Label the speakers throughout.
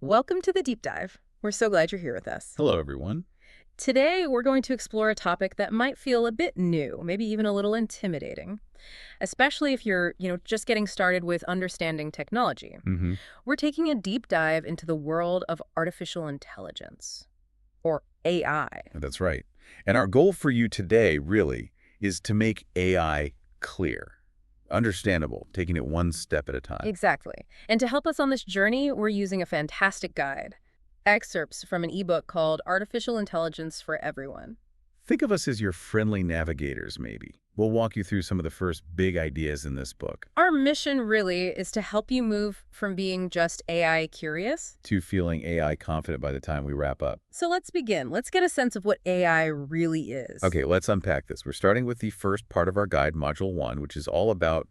Speaker 1: Welcome to the Deep Dive. We're so glad you're here with us.
Speaker 2: Hello, everyone.
Speaker 1: Today, we're going to explore a topic that might feel a bit new, maybe even a little intimidating, especially if you're, just getting started with understanding technology.
Speaker 2: Mm-hmm.
Speaker 1: We're taking a deep dive into the world of artificial intelligence, or AI.
Speaker 2: That's right. And our goal for you today, really, is to make AI clear, understandable, taking it one step at a time.
Speaker 1: Exactly. And to help us on this journey, we're using a fantastic guide. Excerpts from an ebook called Artificial Intelligence for Everyone.
Speaker 2: Think of us as your friendly navigators, maybe. We'll walk you through some of the first big ideas in this book.
Speaker 1: Our mission really is to help you move from being just AI curious
Speaker 2: To feeling AI confident by the time we wrap up.
Speaker 1: So let's begin. Let's get a sense of what AI really is.
Speaker 2: Okay, let's unpack this. We're starting with the first part of our guide, Module 1, which is all about,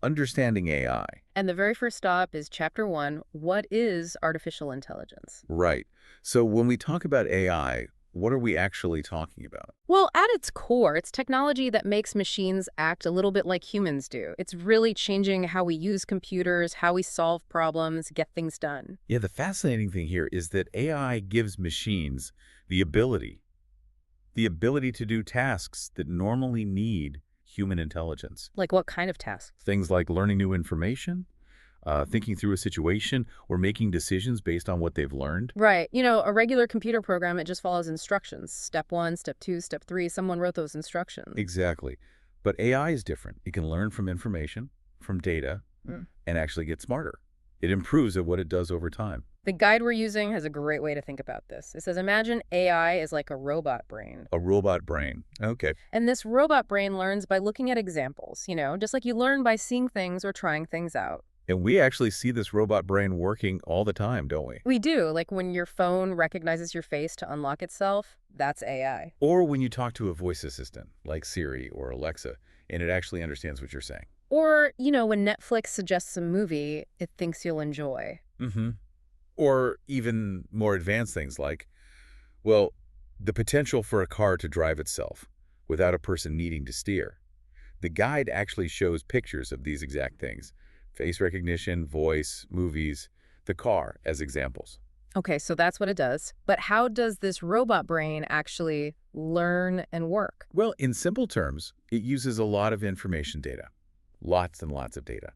Speaker 2: understanding AI.
Speaker 1: And the very first stop is Chapter 1, What is Artificial Intelligence?
Speaker 2: Right. So when we talk about AI, what are we actually talking about?
Speaker 1: Well, at its core, it's technology that makes machines act a little bit like humans do. It's really changing how we use computers, how we solve problems, get things done.
Speaker 2: Yeah, the fascinating thing here is that AI gives machines the ability to do tasks that normally need human intelligence.
Speaker 1: Like what kind of tasks?
Speaker 2: Things like learning new information, thinking through a situation, or making decisions based on what they've learned.
Speaker 1: Right. A regular computer program, it just follows instructions. Step 1, Step 2, Step 3. Someone wrote those instructions.
Speaker 2: Exactly. But AI is different. It can learn from information, from data, and actually get smarter. It improves at what it does over time.
Speaker 1: The guide we're using has a great way to think about this. It says, imagine AI is like a robot brain.
Speaker 2: A robot brain. Okay.
Speaker 1: And this robot brain learns by looking at examples, just like you learn by seeing things or trying things out.
Speaker 2: And we actually see this robot brain working all the time, don't we?
Speaker 1: We do. Like when your phone recognizes your face to unlock itself, that's AI.
Speaker 2: Or when you talk to a voice assistant, like Siri or Alexa, and it actually understands what you're saying.
Speaker 1: Or, when Netflix suggests a movie it thinks you'll enjoy.
Speaker 2: Mm-hmm. Or even more advanced things like, the potential for a car to drive itself without a person needing to steer. The guide actually shows pictures of these exact things. Face recognition, voice, movies, the car as examples.
Speaker 1: Okay, so that's what it does. But how does this robot brain actually learn and work?
Speaker 2: Well, in simple terms, it uses a lot of information data. Lots and lots of data.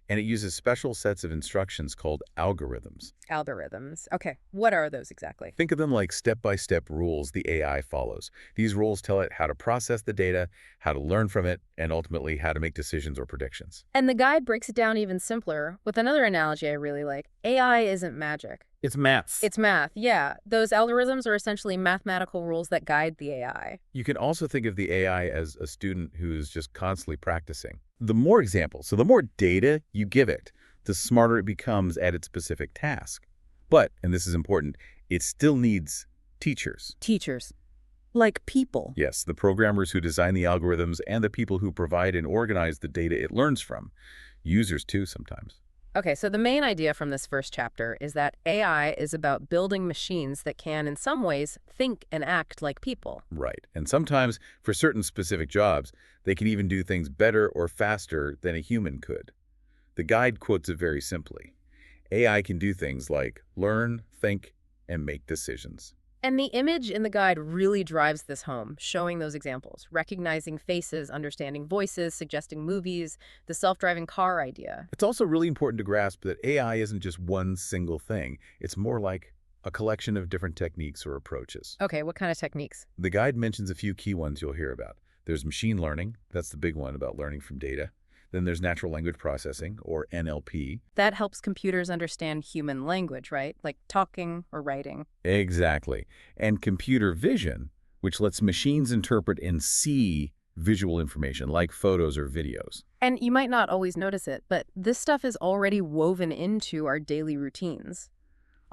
Speaker 2: And it uses special sets of instructions called algorithms.
Speaker 1: Algorithms. Okay, what are those exactly?
Speaker 2: Think of them like step-by-step rules the AI follows. These rules tell it how to process the data, how to learn from it, and ultimately how to make decisions or predictions.
Speaker 1: And the guide breaks it down even simpler with another analogy I really like. AI isn't magic.
Speaker 2: It's math.
Speaker 1: It's math, yeah. Those algorithms are essentially mathematical rules that guide the AI.
Speaker 2: You can also think of the AI as a student who's just constantly practicing. The more examples, so the more data you give it, the smarter it becomes at its specific task. But, and this is important, it still needs teachers.
Speaker 1: Teachers. Like people.
Speaker 2: Yes, the programmers who design the algorithms and the people who provide and organize the data it learns from. Users too sometimes.
Speaker 1: Okay, so the main idea from this first chapter is that AI is about building machines that can, in some ways, think and act like people.
Speaker 2: Right. And sometimes, for certain specific jobs, they can even do things better or faster than a human could. The guide quotes it very simply. AI can do things like learn, think, and make decisions.
Speaker 1: And the image in the guide really drives this home, showing those examples, recognizing faces, understanding voices, suggesting movies, the self-driving car idea.
Speaker 2: It's also really important to grasp that AI isn't just one single thing. It's more like a collection of different techniques or approaches.
Speaker 1: Okay, what kind of techniques?
Speaker 2: The guide mentions a few key ones you'll hear about. There's machine learning. That's the big one about learning from data. Then there's natural language processing, or NLP.
Speaker 1: That helps computers understand human language, right? Like talking or writing.
Speaker 2: Exactly. And computer vision, which lets machines interpret and see visual information, like photos or videos.
Speaker 1: And you might not always notice it, but this stuff is already woven into our daily routines,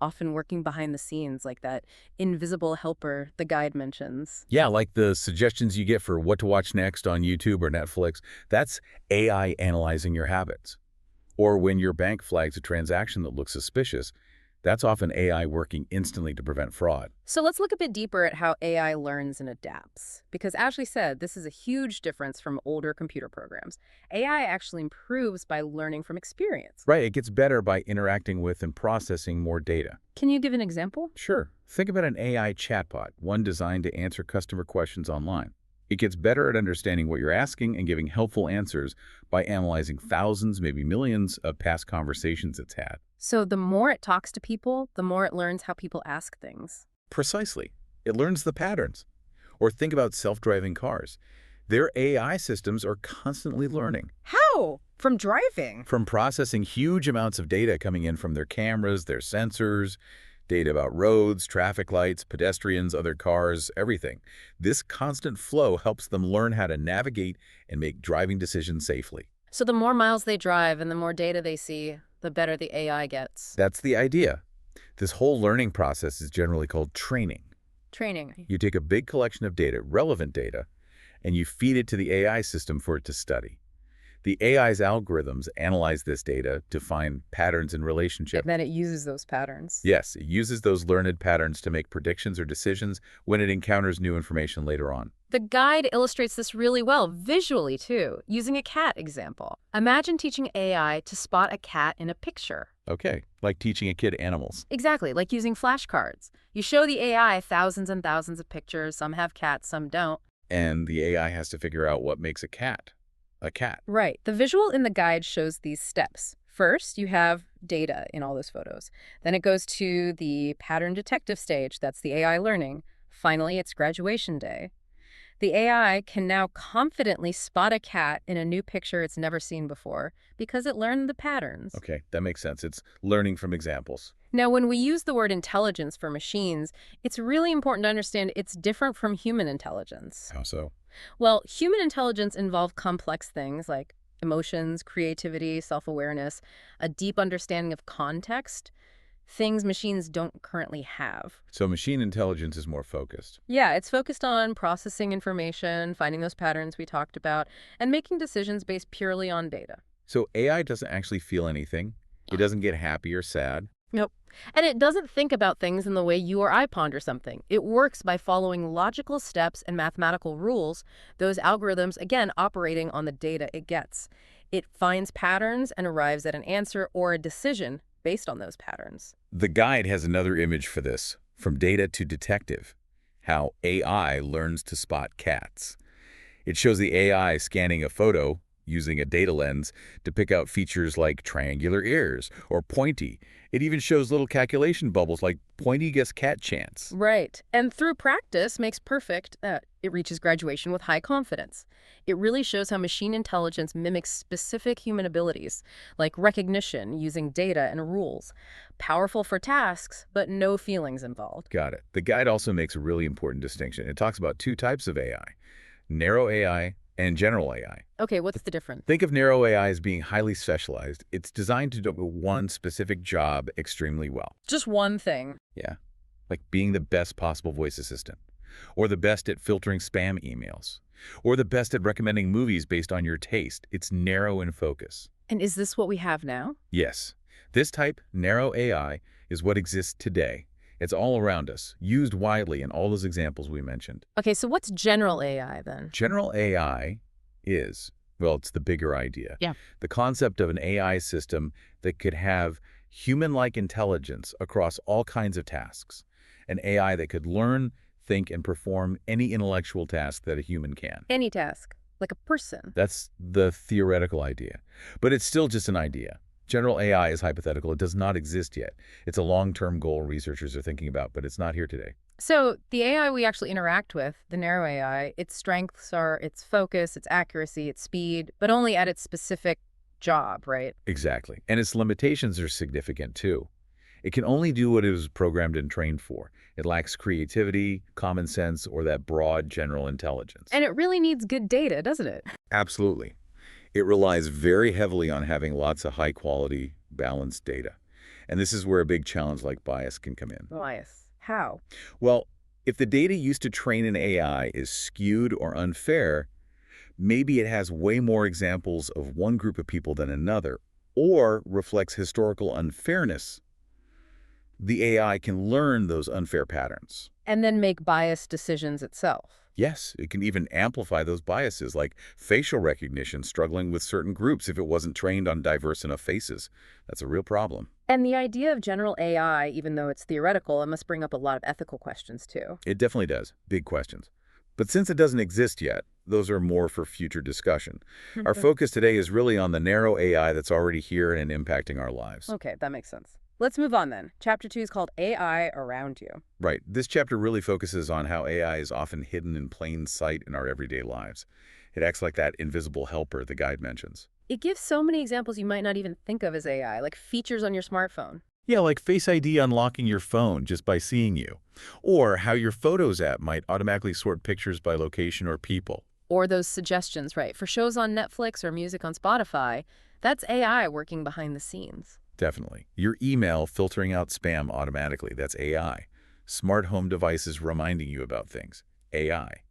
Speaker 1: often working behind the scenes, like that invisible helper the guide mentions.
Speaker 2: Yeah, like the suggestions you get for what to watch next on YouTube or Netflix. That's AI analyzing your habits. Or when your bank flags a transaction that looks suspicious, That's often AI working instantly to prevent fraud.
Speaker 1: So let's look a bit deeper at how AI learns and adapts. Because Ashley said this is a huge difference from older computer programs. AI actually improves by learning from experience.
Speaker 2: Right, it gets better by interacting with and processing more data.
Speaker 1: Can you give an example?
Speaker 2: Sure. Think about an AI chatbot, one designed to answer customer questions online. It gets better at understanding what you're asking and giving helpful answers by analyzing thousands, maybe millions, of past conversations it's had.
Speaker 1: So the more it talks to people, the more it learns how people ask things.
Speaker 2: Precisely. It learns the patterns. Or think about self-driving cars. Their AI systems are constantly learning.
Speaker 1: How? From driving?
Speaker 2: From processing huge amounts of data coming in from their cameras, their sensors, data about roads, traffic lights, pedestrians, other cars, everything. This constant flow helps them learn how to navigate and make driving decisions safely.
Speaker 1: So the more miles they drive and the more data they see, the better the AI gets.
Speaker 2: That's the idea. This whole learning process is generally called training.
Speaker 1: Training.
Speaker 2: You take a big collection of data, relevant data, and you feed it to the AI system for it to study. The AI's algorithms analyze this data to find patterns in relationships.
Speaker 1: And then it uses those patterns.
Speaker 2: Yes, it uses those learned patterns to make predictions or decisions when it encounters new information later on.
Speaker 1: The guide illustrates this really well, visually too, using a cat example. Imagine teaching AI to spot a cat in a picture.
Speaker 2: Okay, like teaching a kid animals.
Speaker 1: Exactly, like using flashcards. You show the AI thousands and thousands of pictures, some have cats, some don't.
Speaker 2: And the AI has to figure out what makes a cat a cat.
Speaker 1: Right. The visual in the guide shows these steps. First, you have data in all those photos. Then it goes to the pattern detective stage. That's the AI learning. Finally, it's graduation day. The AI can now confidently spot a cat in a new picture it's never seen before because it learned the patterns.
Speaker 2: Okay, that makes sense. It's learning from examples.
Speaker 1: Now, when we use the word intelligence for machines, it's really important to understand it's different from human intelligence.
Speaker 2: How so?
Speaker 1: Well, human intelligence involves complex things like emotions, creativity, self-awareness, a deep understanding of context, things machines don't currently have.
Speaker 2: So machine intelligence is more focused.
Speaker 1: Yeah, it's focused on processing information, finding those patterns we talked about, and making decisions based purely on data.
Speaker 2: So AI doesn't actually feel anything. It doesn't get happy or sad.
Speaker 1: Nope. And it doesn't think about things in the way you or I ponder something. It works by following logical steps and mathematical rules, those algorithms, again, operating on the data it gets. It finds patterns and arrives at an answer or a decision based on those patterns.
Speaker 2: The guide has another image for this, from data to detective, how AI learns to spot cats. It shows the AI scanning a photo using a data lens to pick out features like triangular ears or pointy. It even shows little calculation bubbles like pointy guess cat chance.
Speaker 1: Right. And through practice makes perfect, it reaches graduation with high confidence. It really shows how machine intelligence mimics specific human abilities, like recognition using data and rules. Powerful for tasks, but no feelings involved.
Speaker 2: Got it. The guide also makes a really important distinction. It talks about two types of AI, narrow AI and general AI.
Speaker 1: Okay, what's the difference?
Speaker 2: Think of narrow AI as being highly specialized. It's designed to do one specific job extremely well.
Speaker 1: Just one thing.
Speaker 2: Yeah, like being the best possible voice assistant, or the best at filtering spam emails, or the best at recommending movies based on your taste. It's narrow in focus.
Speaker 1: And is this what we have now?
Speaker 2: Yes, this type, narrow AI, is what exists today. It's all around us, used widely in all those examples we mentioned.
Speaker 1: Okay, so what's general AI then?
Speaker 2: General AI is, well, it's the bigger idea.
Speaker 1: Yeah.
Speaker 2: The concept of an AI system that could have human-like intelligence across all kinds of tasks. An AI that could learn, think, and perform any intellectual task that a human can.
Speaker 1: Any task, like a person.
Speaker 2: That's the theoretical idea. But it's still just an idea. General AI is hypothetical. It does not exist yet. It's a long-term goal researchers are thinking about, but it's not here today.
Speaker 1: So the AI we actually interact with, the narrow AI, its strengths are its focus, its accuracy, its speed, but only at its specific job, right?
Speaker 2: Exactly. And its limitations are significant too. It can only do what it was programmed and trained for. It lacks creativity, common sense, or that broad general intelligence.
Speaker 1: And it really needs good data, doesn't it?
Speaker 2: Absolutely. It relies very heavily on having lots of high-quality, balanced data. And this is where a big challenge like bias can come in.
Speaker 1: Bias. How?
Speaker 2: Well, if the data used to train an AI is skewed or unfair, maybe it has way more examples of one group of people than another, or reflects historical unfairness. The AI can learn those unfair patterns.
Speaker 1: And then make biased decisions itself.
Speaker 2: Yes, it can even amplify those biases, like facial recognition struggling with certain groups if it wasn't trained on diverse enough faces. That's a real problem.
Speaker 1: And the idea of general AI, even though it's theoretical, it must bring up a lot of ethical questions too.
Speaker 2: It definitely does. Big questions. But since it doesn't exist yet, those are more for future discussion. Our focus today is really on the narrow AI that's already here and impacting our lives.
Speaker 1: Okay, that makes sense. Let's move on then. Chapter 2 is called AI Around You.
Speaker 2: Right. This chapter really focuses on how AI is often hidden in plain sight in our everyday lives. It acts like that invisible helper the guide mentions.
Speaker 1: It gives so many examples you might not even think of as AI, like features on your smartphone.
Speaker 2: Yeah, like Face ID unlocking your phone just by seeing you. Or how your Photos app might automatically sort pictures by location or people.
Speaker 1: Or those suggestions, right? For shows on Netflix or music on Spotify, that's AI working behind the scenes.
Speaker 2: Definitely. Your email filtering out spam automatically. That's AI. Smart home devices reminding you about things. AI.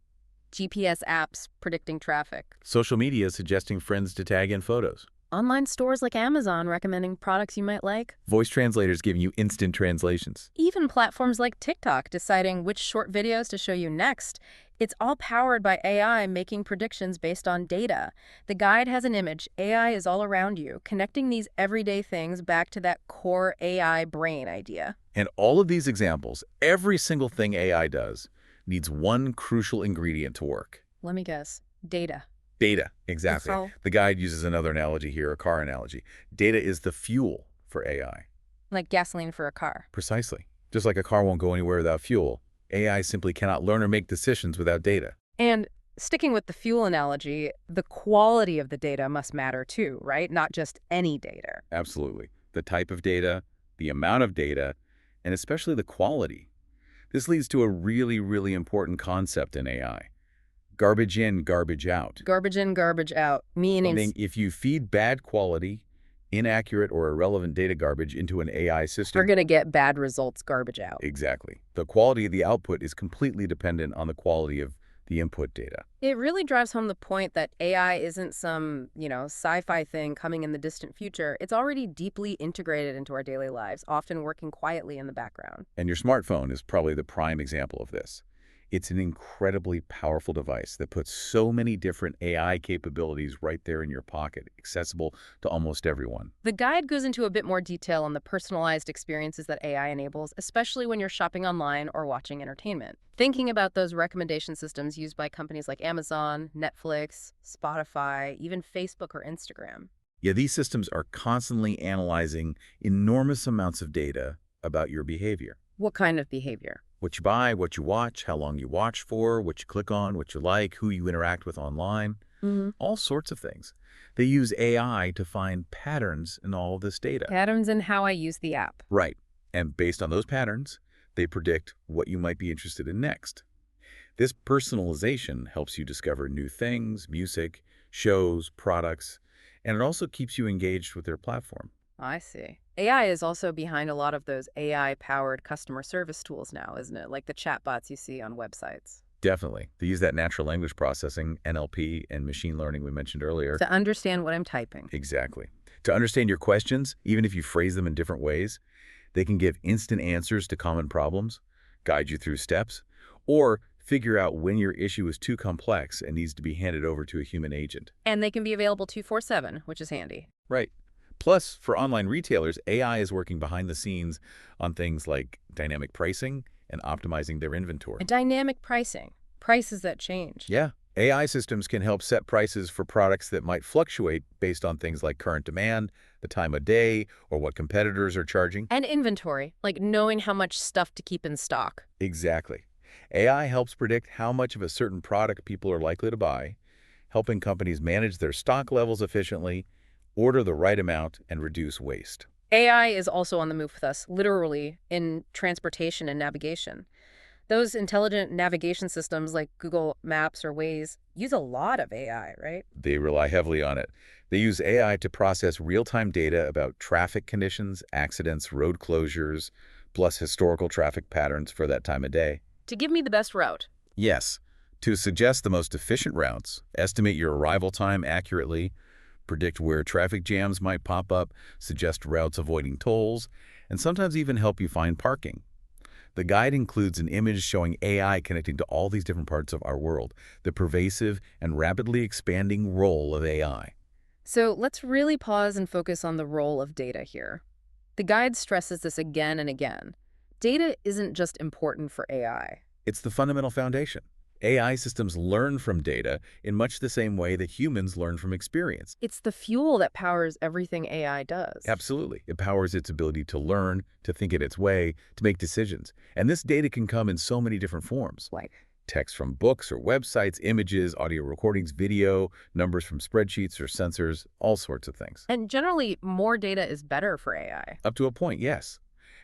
Speaker 1: GPS apps predicting traffic.
Speaker 2: Social media suggesting friends to tag in photos.
Speaker 1: Online stores like Amazon recommending products you might like.
Speaker 2: Voice translators giving you instant translations.
Speaker 1: Even platforms like TikTok deciding which short videos to show you next. It's all powered by AI making predictions based on data. The guide has an image. AI is all around you, connecting these everyday things back to that core AI brain idea.
Speaker 2: And all of these examples, every single thing AI does, needs one crucial ingredient to work.
Speaker 1: Let me guess. Data.
Speaker 2: Data, exactly.
Speaker 1: So,
Speaker 2: The guide uses another analogy here, a car analogy. Data is the fuel for AI.
Speaker 1: like gasoline for a car.
Speaker 2: Precisely. Just like a car won't go anywhere without fuel, AI simply cannot learn or make decisions without data.
Speaker 1: And sticking with the fuel analogy, the quality of the data must matter too, right? Not just any data.
Speaker 2: Absolutely. The type of data, the amount of data, and especially the quality. This leads to a really, really important concept in AI. Garbage in, garbage out.
Speaker 1: Garbage in, garbage out, meaning
Speaker 2: If you feed bad quality, inaccurate, or irrelevant data garbage into an AI system,
Speaker 1: we're going to get bad results, garbage out.
Speaker 2: exactly. The quality of the output is completely dependent on the quality of the input data.
Speaker 1: It really drives home the point that AI isn't some, sci-fi thing coming in the distant future. It's already deeply integrated into our daily lives, often working quietly in the background.
Speaker 2: And your smartphone is probably the prime example of this. It's an incredibly powerful device that puts so many different AI capabilities right there in your pocket, accessible to almost everyone.
Speaker 1: The guide goes into a bit more detail on the personalized experiences that AI enables, especially when you're shopping online or watching entertainment. Thinking about those recommendation systems used by companies like Amazon, Netflix, Spotify, even Facebook or Instagram.
Speaker 2: Yeah, these systems are constantly analyzing enormous amounts of data about your behavior.
Speaker 1: What kind of behavior?
Speaker 2: What you buy, what you watch, how long you watch for, what you click on, what you like, who you interact with online, all sorts of things. They use AI to find patterns in all of this data.
Speaker 1: Patterns in how I use the app.
Speaker 2: Right. And based on those patterns, they predict what you might be interested in next. This personalization helps you discover new things, music, shows, products, and it also keeps you engaged with their platform.
Speaker 1: I see. AI is also behind a lot of those AI-powered customer service tools now, isn't it? Like the chatbots you see on websites.
Speaker 2: Definitely. They use that natural language processing, NLP, and machine learning we mentioned earlier.
Speaker 1: To understand what I'm typing.
Speaker 2: Exactly. To understand your questions, even if you phrase them in different ways, they can give instant answers to common problems, guide you through steps, or figure out when your issue is too complex and needs to be handed over to a human agent.
Speaker 1: And they can be available 24/7, which is handy.
Speaker 2: Right. Plus, for online retailers, AI is working behind the scenes on things like dynamic pricing and optimizing their inventory.
Speaker 1: And dynamic pricing. Prices that change.
Speaker 2: Yeah. AI systems can help set prices for products that might fluctuate based on things like current demand, the time of day, or what competitors are charging.
Speaker 1: And inventory, like knowing how much stuff to keep in stock.
Speaker 2: Exactly. AI helps predict how much of a certain product people are likely to buy, helping companies manage their stock levels efficiently, order the right amount, and reduce waste.
Speaker 1: AI is also on the move with us, literally, in transportation and navigation. Those intelligent navigation systems like Google Maps or Waze use a lot of AI, right?
Speaker 2: They rely heavily on it. They use AI to process real-time data about traffic conditions, accidents, road closures, plus historical traffic patterns for that time of day.
Speaker 1: To give me the best route.
Speaker 2: Yes, to suggest the most efficient routes, estimate your arrival time accurately, predict where traffic jams might pop up, suggest routes avoiding tolls, and sometimes even help you find parking. The guide includes an image showing AI connecting to all these different parts of our world, the pervasive and rapidly expanding role of AI.
Speaker 1: So let's really pause and focus on the role of data here. The guide stresses this again and again. Data isn't just important for AI.
Speaker 2: It's the fundamental foundation. AI systems learn from data in much the same way that humans learn from experience.
Speaker 1: It's the fuel that powers everything AI does.
Speaker 2: Absolutely. It powers its ability to learn, to think in its way, to make decisions. And this data can come in so many different forms.
Speaker 1: Like,
Speaker 2: Text from books or websites, images, audio recordings, video, numbers from spreadsheets or sensors, all sorts of things.
Speaker 1: and generally, more data is better for AI.
Speaker 2: Up to a point, yes.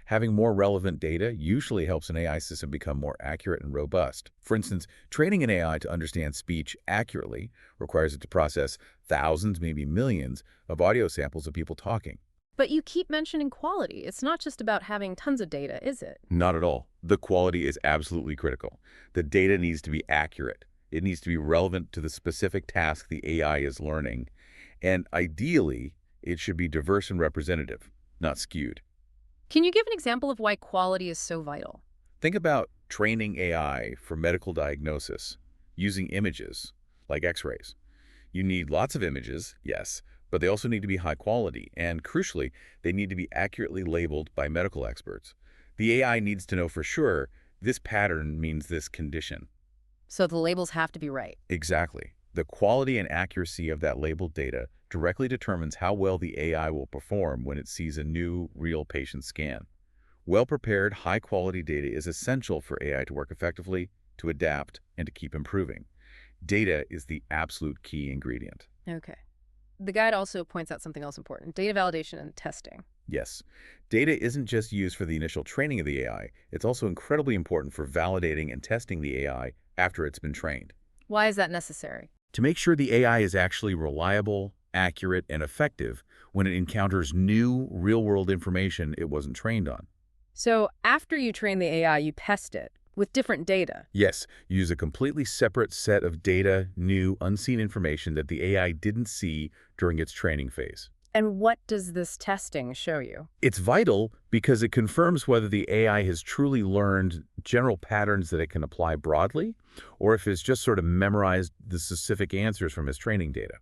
Speaker 2: Having more relevant data usually helps an AI system become more accurate and robust. For instance, training an AI to understand speech accurately requires it to process thousands, maybe millions, of audio samples of people talking.
Speaker 1: But you keep mentioning quality. It's not just about having tons of data, is it?
Speaker 2: Not at all. The quality is absolutely critical. The data needs to be accurate. It needs to be relevant to the specific task the AI is learning. And ideally, it should be diverse and representative, not skewed.
Speaker 1: Can you give an example of why quality is so vital?
Speaker 2: Think about training AI for medical diagnosis using images like X-rays. You need lots of images, yes, but they also need to be high quality, and crucially, they need to be accurately labeled by medical experts. The AI needs to know for sure this pattern means this condition.
Speaker 1: So the labels have to be right.
Speaker 2: Exactly. The quality and accuracy of that labeled data directly determines how well the AI will perform when it sees a new, real patient scan. Well-prepared, high-quality data is essential for AI to work effectively, to adapt, and to keep improving. Data is the absolute key ingredient.
Speaker 1: Okay. The guide also points out something else important, data validation and testing.
Speaker 2: Yes, data isn't just used for the initial training of the AI, it's also incredibly important for validating and testing the AI after it's been trained.
Speaker 1: Why is that necessary?
Speaker 2: To make sure the AI is actually reliable, accurate, and effective when it encounters new, real-world information it wasn't trained on.
Speaker 1: So after you train the AI, you test it with different data.
Speaker 2: Yes, use a completely separate set of data, new, unseen information that the AI didn't see during its training phase.
Speaker 1: And what does this testing show you?
Speaker 2: It's vital because it confirms whether the AI has truly learned general patterns that it can apply broadly, or if it's just sort of memorized the specific answers from its training data.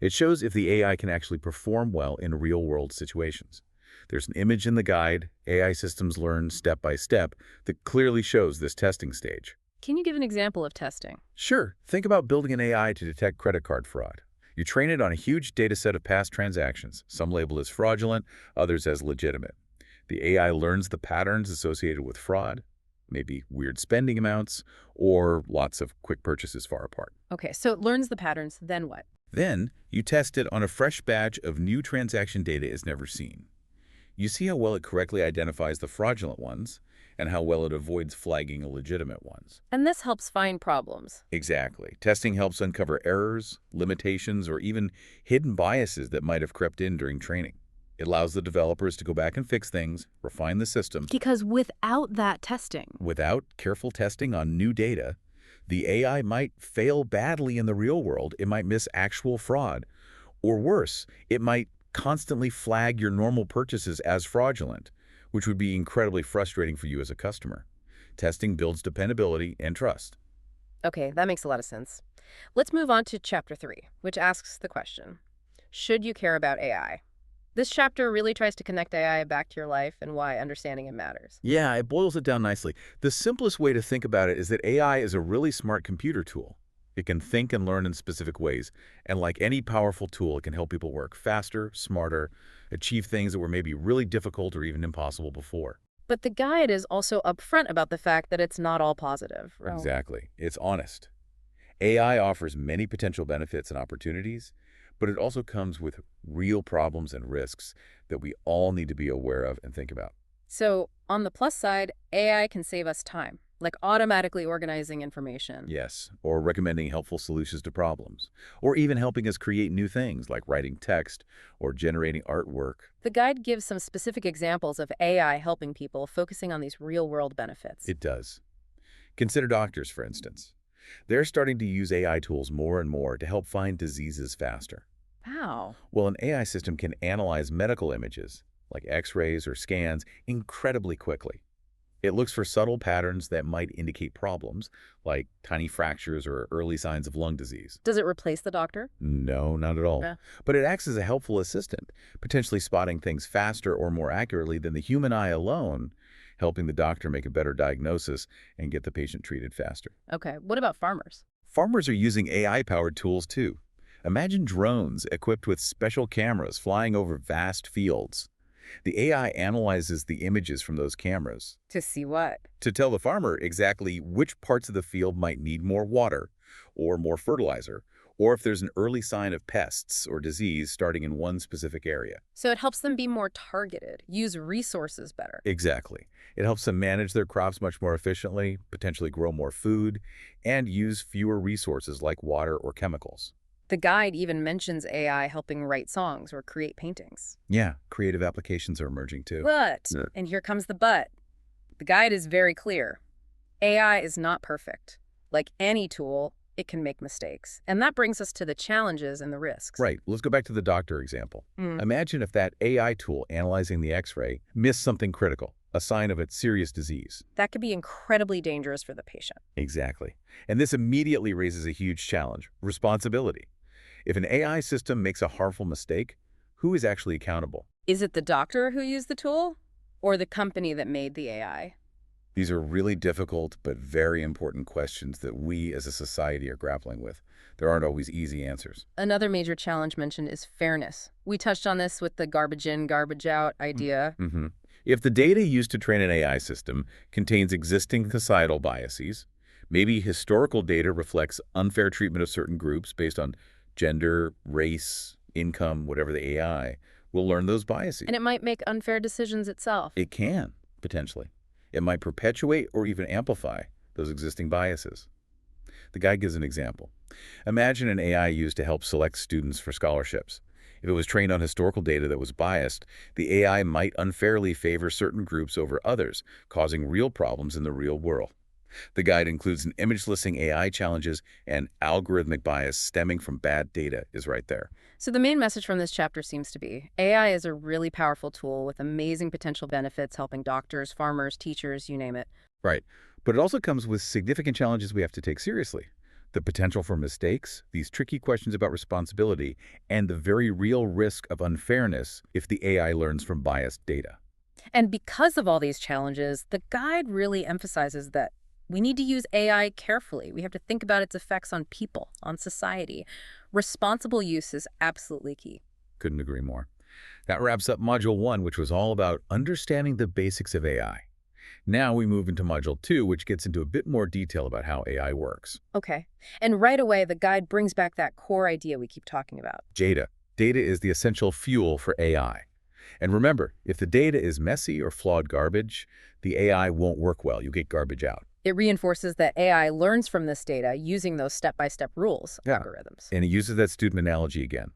Speaker 2: It shows if the AI can actually perform well in real-world situations. There's an image in the guide, AI systems learn step by step, that clearly shows this testing stage.
Speaker 1: Can you give an example of testing?
Speaker 2: Sure, think about building an AI to detect credit card fraud. You train it on a huge data set of past transactions, some labeled as fraudulent, others as legitimate. The AI learns the patterns associated with fraud, maybe weird spending amounts, or lots of quick purchases far apart.
Speaker 1: Okay, so it learns the patterns, then what?
Speaker 2: Then, you test it on a fresh batch of new transaction data it's never seen. You see how well it correctly identifies the fraudulent ones, and how well it avoids flagging illegitimate ones.
Speaker 1: And this helps find problems.
Speaker 2: Exactly. Testing helps uncover errors, limitations, or even hidden biases that might have crept in during training. It allows the developers to go back and fix things, refine the system.
Speaker 1: Because without that testing,
Speaker 2: Without careful testing on new data, the AI might fail badly in the real world. It might miss actual fraud. Or worse, it might constantly flag your normal purchases as fraudulent, which would be incredibly frustrating for you as a customer. Testing builds dependability and trust.
Speaker 1: okay, that makes a lot of sense. Let's move on to Chapter 3, which asks the question, should you care about AI? This chapter really tries to connect AI back to your life and why understanding it matters.
Speaker 2: Yeah, it boils it down nicely. The simplest way to think about it is that AI is a really smart computer tool. It can think and learn in specific ways, and like any powerful tool, it can help people work faster, smarter, achieve things that were maybe really difficult or even impossible before.
Speaker 1: But the guide is also upfront about the fact that it's not all positive.
Speaker 2: Exactly. It's honest. AI offers many potential benefits and opportunities, but it also comes with real problems and risks that we all need to be aware of and think about.
Speaker 1: So on the plus side, AI can save us time, like automatically organizing information.
Speaker 2: Yes, or recommending helpful solutions to problems, or even helping us create new things like writing text or generating artwork.
Speaker 1: The guide gives some specific examples of AI helping people, focusing on these real-world benefits.
Speaker 2: It does. Consider doctors, for instance. They're starting to use AI tools more and more to help find diseases faster.
Speaker 1: Wow.
Speaker 2: Well, an AI system can analyze medical images, like X-rays or scans, incredibly quickly. It looks for subtle patterns that might indicate problems, like tiny fractures or early signs of lung disease.
Speaker 1: Does it replace the doctor?
Speaker 2: No, not at all.
Speaker 1: Yeah.
Speaker 2: But it acts as a helpful assistant, potentially spotting things faster or more accurately than the human eye alone, helping the doctor make a better diagnosis and get the patient treated faster.
Speaker 1: Okay, what about farmers?
Speaker 2: Farmers are using AI-powered tools too. Imagine drones equipped with special cameras flying over vast fields. The AI analyzes the images from those cameras
Speaker 1: To see what?
Speaker 2: to tell the farmer exactly which parts of the field might need more water or more fertilizer, or if there's an early sign of pests or disease starting in one specific area.
Speaker 1: So it helps them be more targeted, use resources better.
Speaker 2: Exactly. It helps them manage their crops much more efficiently, potentially grow more food, and use fewer resources like water or chemicals.
Speaker 1: The guide even mentions AI helping write songs or create paintings.
Speaker 2: Yeah, creative applications are emerging too.
Speaker 1: But,
Speaker 2: Yeah.
Speaker 1: and here comes the but, the guide is very clear. AI is not perfect. Like any tool, it can make mistakes. And that brings us to the challenges and the risks.
Speaker 2: Right. Let's go back to the doctor example.
Speaker 1: Mm.
Speaker 2: Imagine if that AI tool analyzing the X-ray missed something critical, a sign of a serious disease.
Speaker 1: That could be incredibly dangerous for the patient.
Speaker 2: Exactly. And this immediately raises a huge challenge, responsibility. If an AI system makes a harmful mistake, who is actually accountable?
Speaker 1: Is it the doctor who used the tool or the company that made the AI?
Speaker 2: These are really difficult but very important questions that we as a society are grappling with. There aren't always easy answers.
Speaker 1: Another major challenge mentioned is fairness. We touched on this with the garbage in, garbage out idea.
Speaker 2: Mm-hmm. If the data used to train an AI system contains existing societal biases, maybe historical data reflects unfair treatment of certain groups based on gender, race, income, whatever the AI, will learn those biases.
Speaker 1: And it might make unfair decisions itself.
Speaker 2: It can, potentially. It might perpetuate or even amplify those existing biases. The guide gives an example. Imagine an AI used to help select students for scholarships. If it was trained on historical data that was biased, the AI might unfairly favor certain groups over others, causing real problems in the real world. The guide includes an image listing AI challenges and algorithmic bias stemming from bad data is right there.
Speaker 1: So the main message from this chapter seems to be AI is a really powerful tool with amazing potential benefits helping doctors, farmers, teachers, you name it.
Speaker 2: Right. But it also comes with significant challenges we have to take seriously. The potential for mistakes, these tricky questions about responsibility, and the very real risk of unfairness if the AI learns from biased data.
Speaker 1: And because of all these challenges, the guide really emphasizes that we need to use AI carefully. We have to think about its effects on people, on society. Responsible use is absolutely key.
Speaker 2: Couldn't agree more. That wraps up Module 1, which was all about understanding the basics of AI. Now we move into Module 2, which gets into a bit more detail about how AI works.
Speaker 1: Okay. And right away, the guide brings back that core idea we keep talking about.
Speaker 2: Data. Data is the essential fuel for AI. And remember, if the data is messy or flawed garbage, the AI won't work well. You get garbage out.
Speaker 1: It reinforces that AI learns from this data using those step-by-step rules, algorithms.
Speaker 2: And it uses that student analogy again.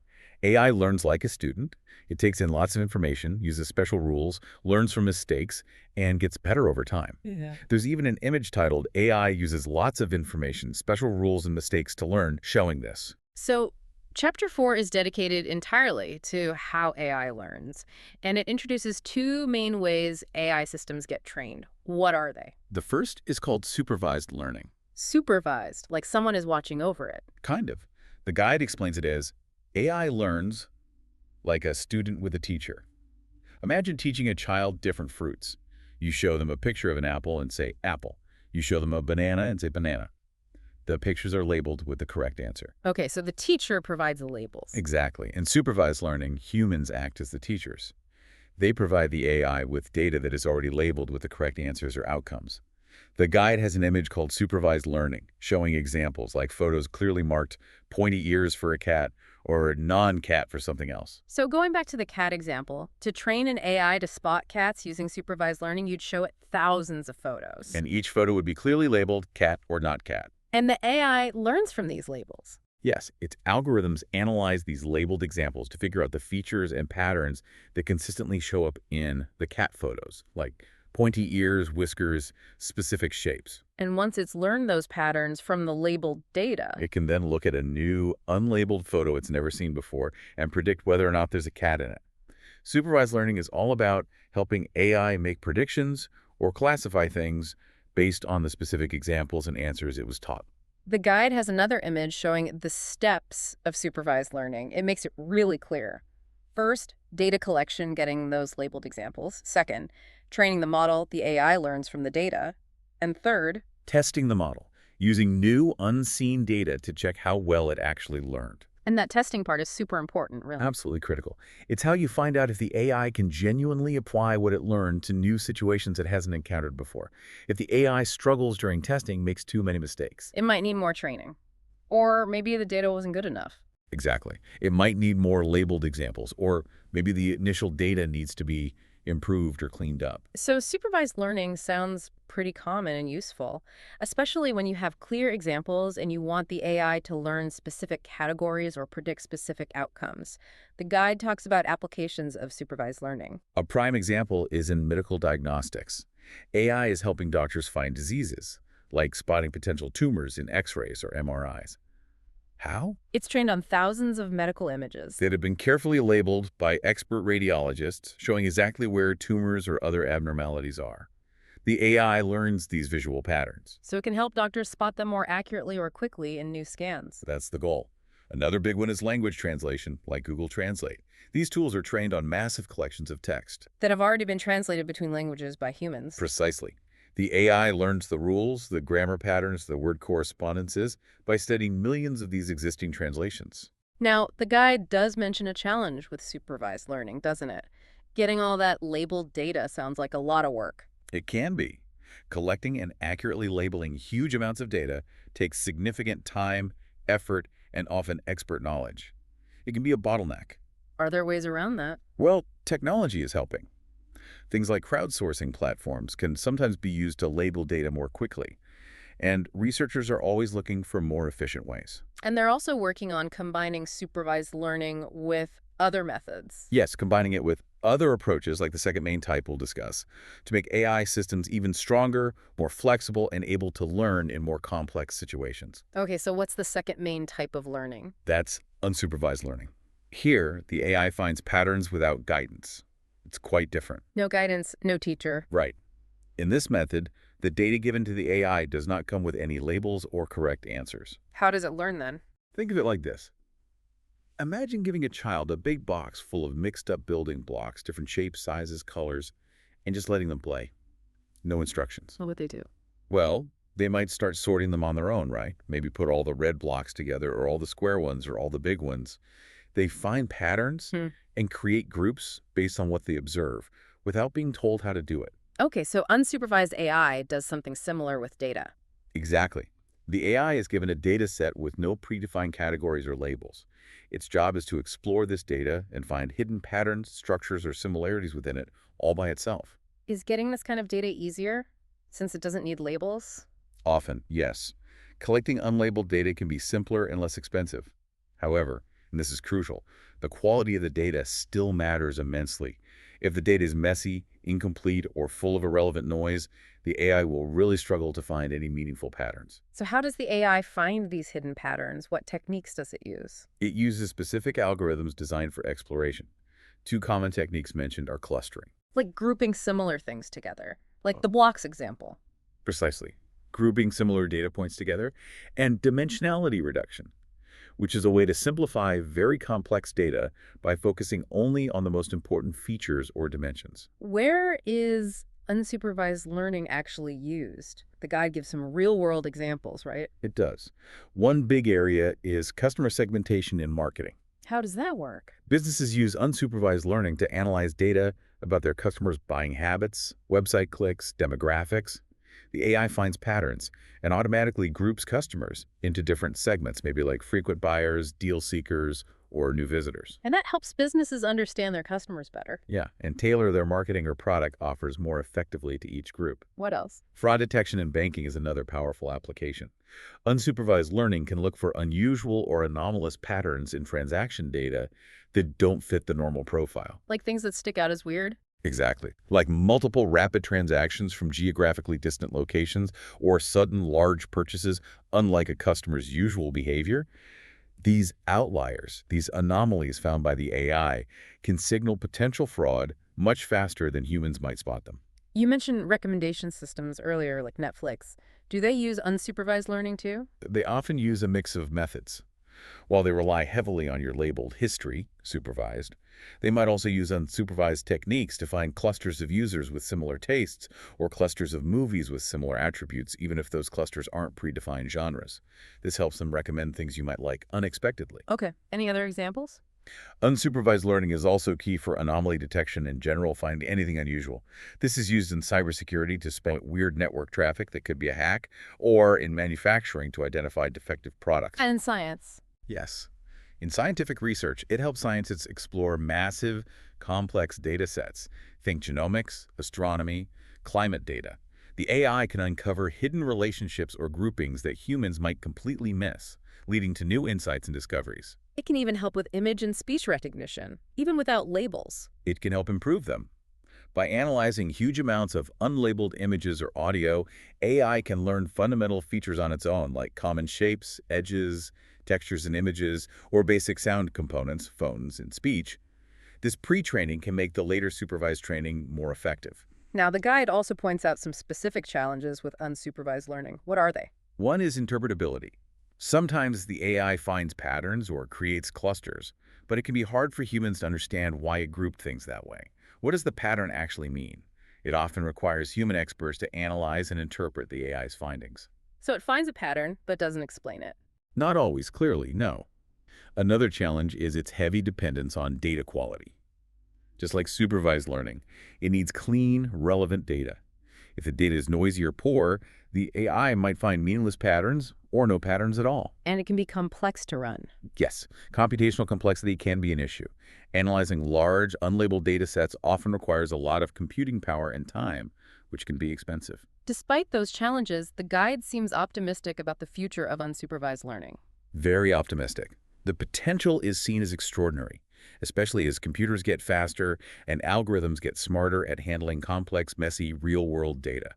Speaker 2: AI learns like a student. It takes in lots of information, uses special rules, learns from mistakes, and gets better over time.
Speaker 1: Yeah.
Speaker 2: There's even an image titled AI uses lots of information, special rules, and mistakes to learn, showing this.
Speaker 1: So Chapter 4 is dedicated entirely to how AI learns, and it introduces two main ways AI systems get trained. What are they?
Speaker 2: The first is called supervised learning.
Speaker 1: Supervised, like someone is watching over it.
Speaker 2: Kind of. The guide explains it as AI learns like a student with a teacher. Imagine teaching a child different fruits. You show them a picture of an apple and say apple. You show them a banana and say banana. The pictures are labeled with the correct answer.
Speaker 1: Okay, so the teacher provides the labels.
Speaker 2: Exactly. In supervised learning, humans act as the teachers. They provide the AI with data that is already labeled with the correct answers or outcomes. The guide has an image called supervised learning, showing examples like photos clearly marked pointy ears for a cat or non-cat for something else.
Speaker 1: So going back to the cat example, to train an AI to spot cats using supervised learning, you'd show it thousands of photos.
Speaker 2: And each photo would be clearly labeled cat or not cat.
Speaker 1: And the AI learns from these labels.
Speaker 2: Yes, its algorithms analyze these labeled examples to figure out the features and patterns that consistently show up in the cat photos, like pointy ears, whiskers, specific shapes.
Speaker 1: And once it's learned those patterns from the labeled data,
Speaker 2: It can then look at a new, unlabeled photo it's never seen before and predict whether or not there's a cat in it. Supervised learning is all about helping AI make predictions or classify things based on the specific examples and answers it was taught.
Speaker 1: The guide has another image showing the steps of supervised learning. It makes it really clear. First, data collection, getting those labeled examples. Second, training the model the AI learns from the data. And third,
Speaker 2: Testing the model, using new, unseen data to check how well it actually learned.
Speaker 1: and that testing part is super important, really.
Speaker 2: Absolutely critical. It's how you find out if the AI can genuinely apply what it learned to new situations it hasn't encountered before. If the AI struggles during testing, makes too many mistakes.
Speaker 1: It might need more training. Or maybe the data wasn't good enough.
Speaker 2: Exactly. It might need more labeled examples, or maybe the initial data needs to be improved or cleaned up.
Speaker 1: So supervised learning sounds pretty common and useful, especially when you have clear examples and you want the AI to learn specific categories or predict specific outcomes. The guide talks about applications of supervised learning.
Speaker 2: A prime example is in medical diagnostics. AI is helping doctors find diseases, like spotting potential tumors in X-rays or MRIs. How?
Speaker 1: It's trained on thousands of medical images.
Speaker 2: That have been carefully labeled by expert radiologists, showing exactly where tumors or other abnormalities are. The AI learns these visual patterns.
Speaker 1: So it can help doctors spot them more accurately or quickly in new scans.
Speaker 2: That's the goal. Another big one is language translation, like Google Translate. These tools are trained on massive collections of text.
Speaker 1: That have already been translated between languages by humans.
Speaker 2: Precisely. The AI learns the rules, the grammar patterns, the word correspondences by studying millions of these existing translations.
Speaker 1: Now, the guide does mention a challenge with supervised learning, doesn't it? Getting all that labeled data sounds like a lot of work.
Speaker 2: It can be. Collecting and accurately labeling huge amounts of data takes significant time, effort, and often expert knowledge. It can be a bottleneck.
Speaker 1: Are there ways around that?
Speaker 2: Well, technology is helping. Things like crowdsourcing platforms can sometimes be used to label data more quickly, and researchers are always looking for more efficient ways.
Speaker 1: And they're also working on combining supervised learning with other methods.
Speaker 2: Yes, combining it with other approaches like the second main type we'll discuss to make AI systems even stronger, more flexible, and able to learn in more complex situations.
Speaker 1: Okay, so what's the second main type of learning?
Speaker 2: That's unsupervised learning. Here, the AI finds patterns without guidance. It's quite different.
Speaker 1: No guidance, no teacher.
Speaker 2: Right. In this method, the data given to the AI does not come with any labels or correct answers.
Speaker 1: How does it learn then?
Speaker 2: Think of it like this. Imagine giving a child a big box full of mixed-up building blocks, different shapes, sizes, colors, and just letting them play. No instructions.
Speaker 1: What would they do?
Speaker 2: Well, they might start sorting them on their own, right? Maybe put all the red blocks together, or all the square ones, or all the big ones. They find patterns and create groups based on what they observe, without being told how to do it.
Speaker 1: Okay, so unsupervised AI does something similar with data.
Speaker 2: Exactly. The AI is given a data set with no predefined categories or labels. Its job is to explore this data and find hidden patterns, structures, or similarities within it all by itself.
Speaker 1: Is getting this kind of data easier, since it doesn't need labels?
Speaker 2: Often, yes. Collecting unlabeled data can be simpler and less expensive. However, and this is crucial, the quality of the data still matters immensely. If the data is messy, incomplete, or full of irrelevant noise, the AI will really struggle to find any meaningful patterns.
Speaker 1: So how does the AI find these hidden patterns? What techniques does it use?
Speaker 2: It uses specific algorithms designed for exploration. Two common techniques mentioned are clustering.
Speaker 1: Like grouping similar things together, like the blocks example.
Speaker 2: Precisely. Grouping similar data points together, and dimensionality reduction, which is a way to simplify very complex data by focusing only on the most important features or dimensions.
Speaker 1: Where is unsupervised learning actually used? The guide gives some real-world examples, right?
Speaker 2: It does. One big area is customer segmentation in marketing.
Speaker 1: How does that work?
Speaker 2: Businesses use unsupervised learning to analyze data about their customers' buying habits, website clicks, demographics. The AI finds patterns and automatically groups customers into different segments, maybe like frequent buyers, deal seekers, or new visitors.
Speaker 1: And that helps businesses understand their customers better.
Speaker 2: Yeah, and tailor their marketing or product offers more effectively to each group.
Speaker 1: What else?
Speaker 2: Fraud detection in banking is another powerful application. Unsupervised learning can look for unusual or anomalous patterns in transaction data that don't fit the normal profile.
Speaker 1: Like things that stick out as weird?
Speaker 2: Exactly. Like multiple rapid transactions from geographically distant locations or sudden large purchases unlike a customer's usual behavior. These outliers, these anomalies found by the AI, can signal potential fraud much faster than humans might spot them.
Speaker 1: You mentioned recommendation systems earlier, like Netflix. Do they use unsupervised learning too?
Speaker 2: They often use a mix of methods. While they rely heavily on your labeled history, supervised, they might also use unsupervised techniques to find clusters of users with similar tastes or clusters of movies with similar attributes, even if those clusters aren't predefined genres. This helps them recommend things you might like unexpectedly.
Speaker 1: Okay. Any other examples?
Speaker 2: Unsupervised learning is also key for anomaly detection in general, finding anything unusual. This is used in cybersecurity to spot weird network traffic that could be a hack, or in manufacturing to identify defective products.
Speaker 1: And in science.
Speaker 2: Yes. In scientific research, it helps scientists explore massive, complex data sets. Think genomics, astronomy, climate data. The AI can uncover hidden relationships or groupings that humans might completely miss, leading to new insights and discoveries.
Speaker 1: It can even help with image and speech recognition, even without labels.
Speaker 2: It can help improve them. By analyzing huge amounts of unlabeled images or audio, AI can learn fundamental features on its own, like common shapes, edges, textures in images, or basic sound components, phones, and speech. This pre-training can make the later supervised training more effective.
Speaker 1: Now, the guide also points out some specific challenges with unsupervised learning. What are they?
Speaker 2: One is interpretability. Sometimes the AI finds patterns or creates clusters, but it can be hard for humans to understand why it grouped things that way. What does the pattern actually mean? It often requires human experts to analyze and interpret the AI's findings.
Speaker 1: So it finds a pattern, but doesn't explain it.
Speaker 2: Not always clearly, no. Another challenge is its heavy dependence on data quality. Just like supervised learning, it needs clean, relevant data. If the data is noisy or poor, the AI might find meaningless patterns or no patterns at all.
Speaker 1: And it can be complex to run.
Speaker 2: Yes, computational complexity can be an issue. Analyzing large, unlabeled data sets often requires a lot of computing power and time, which can be expensive.
Speaker 1: Despite those challenges, the guide seems optimistic about the future of unsupervised learning.
Speaker 2: Very optimistic. The potential is seen as extraordinary, especially as computers get faster and algorithms get smarter at handling complex, messy, real-world data.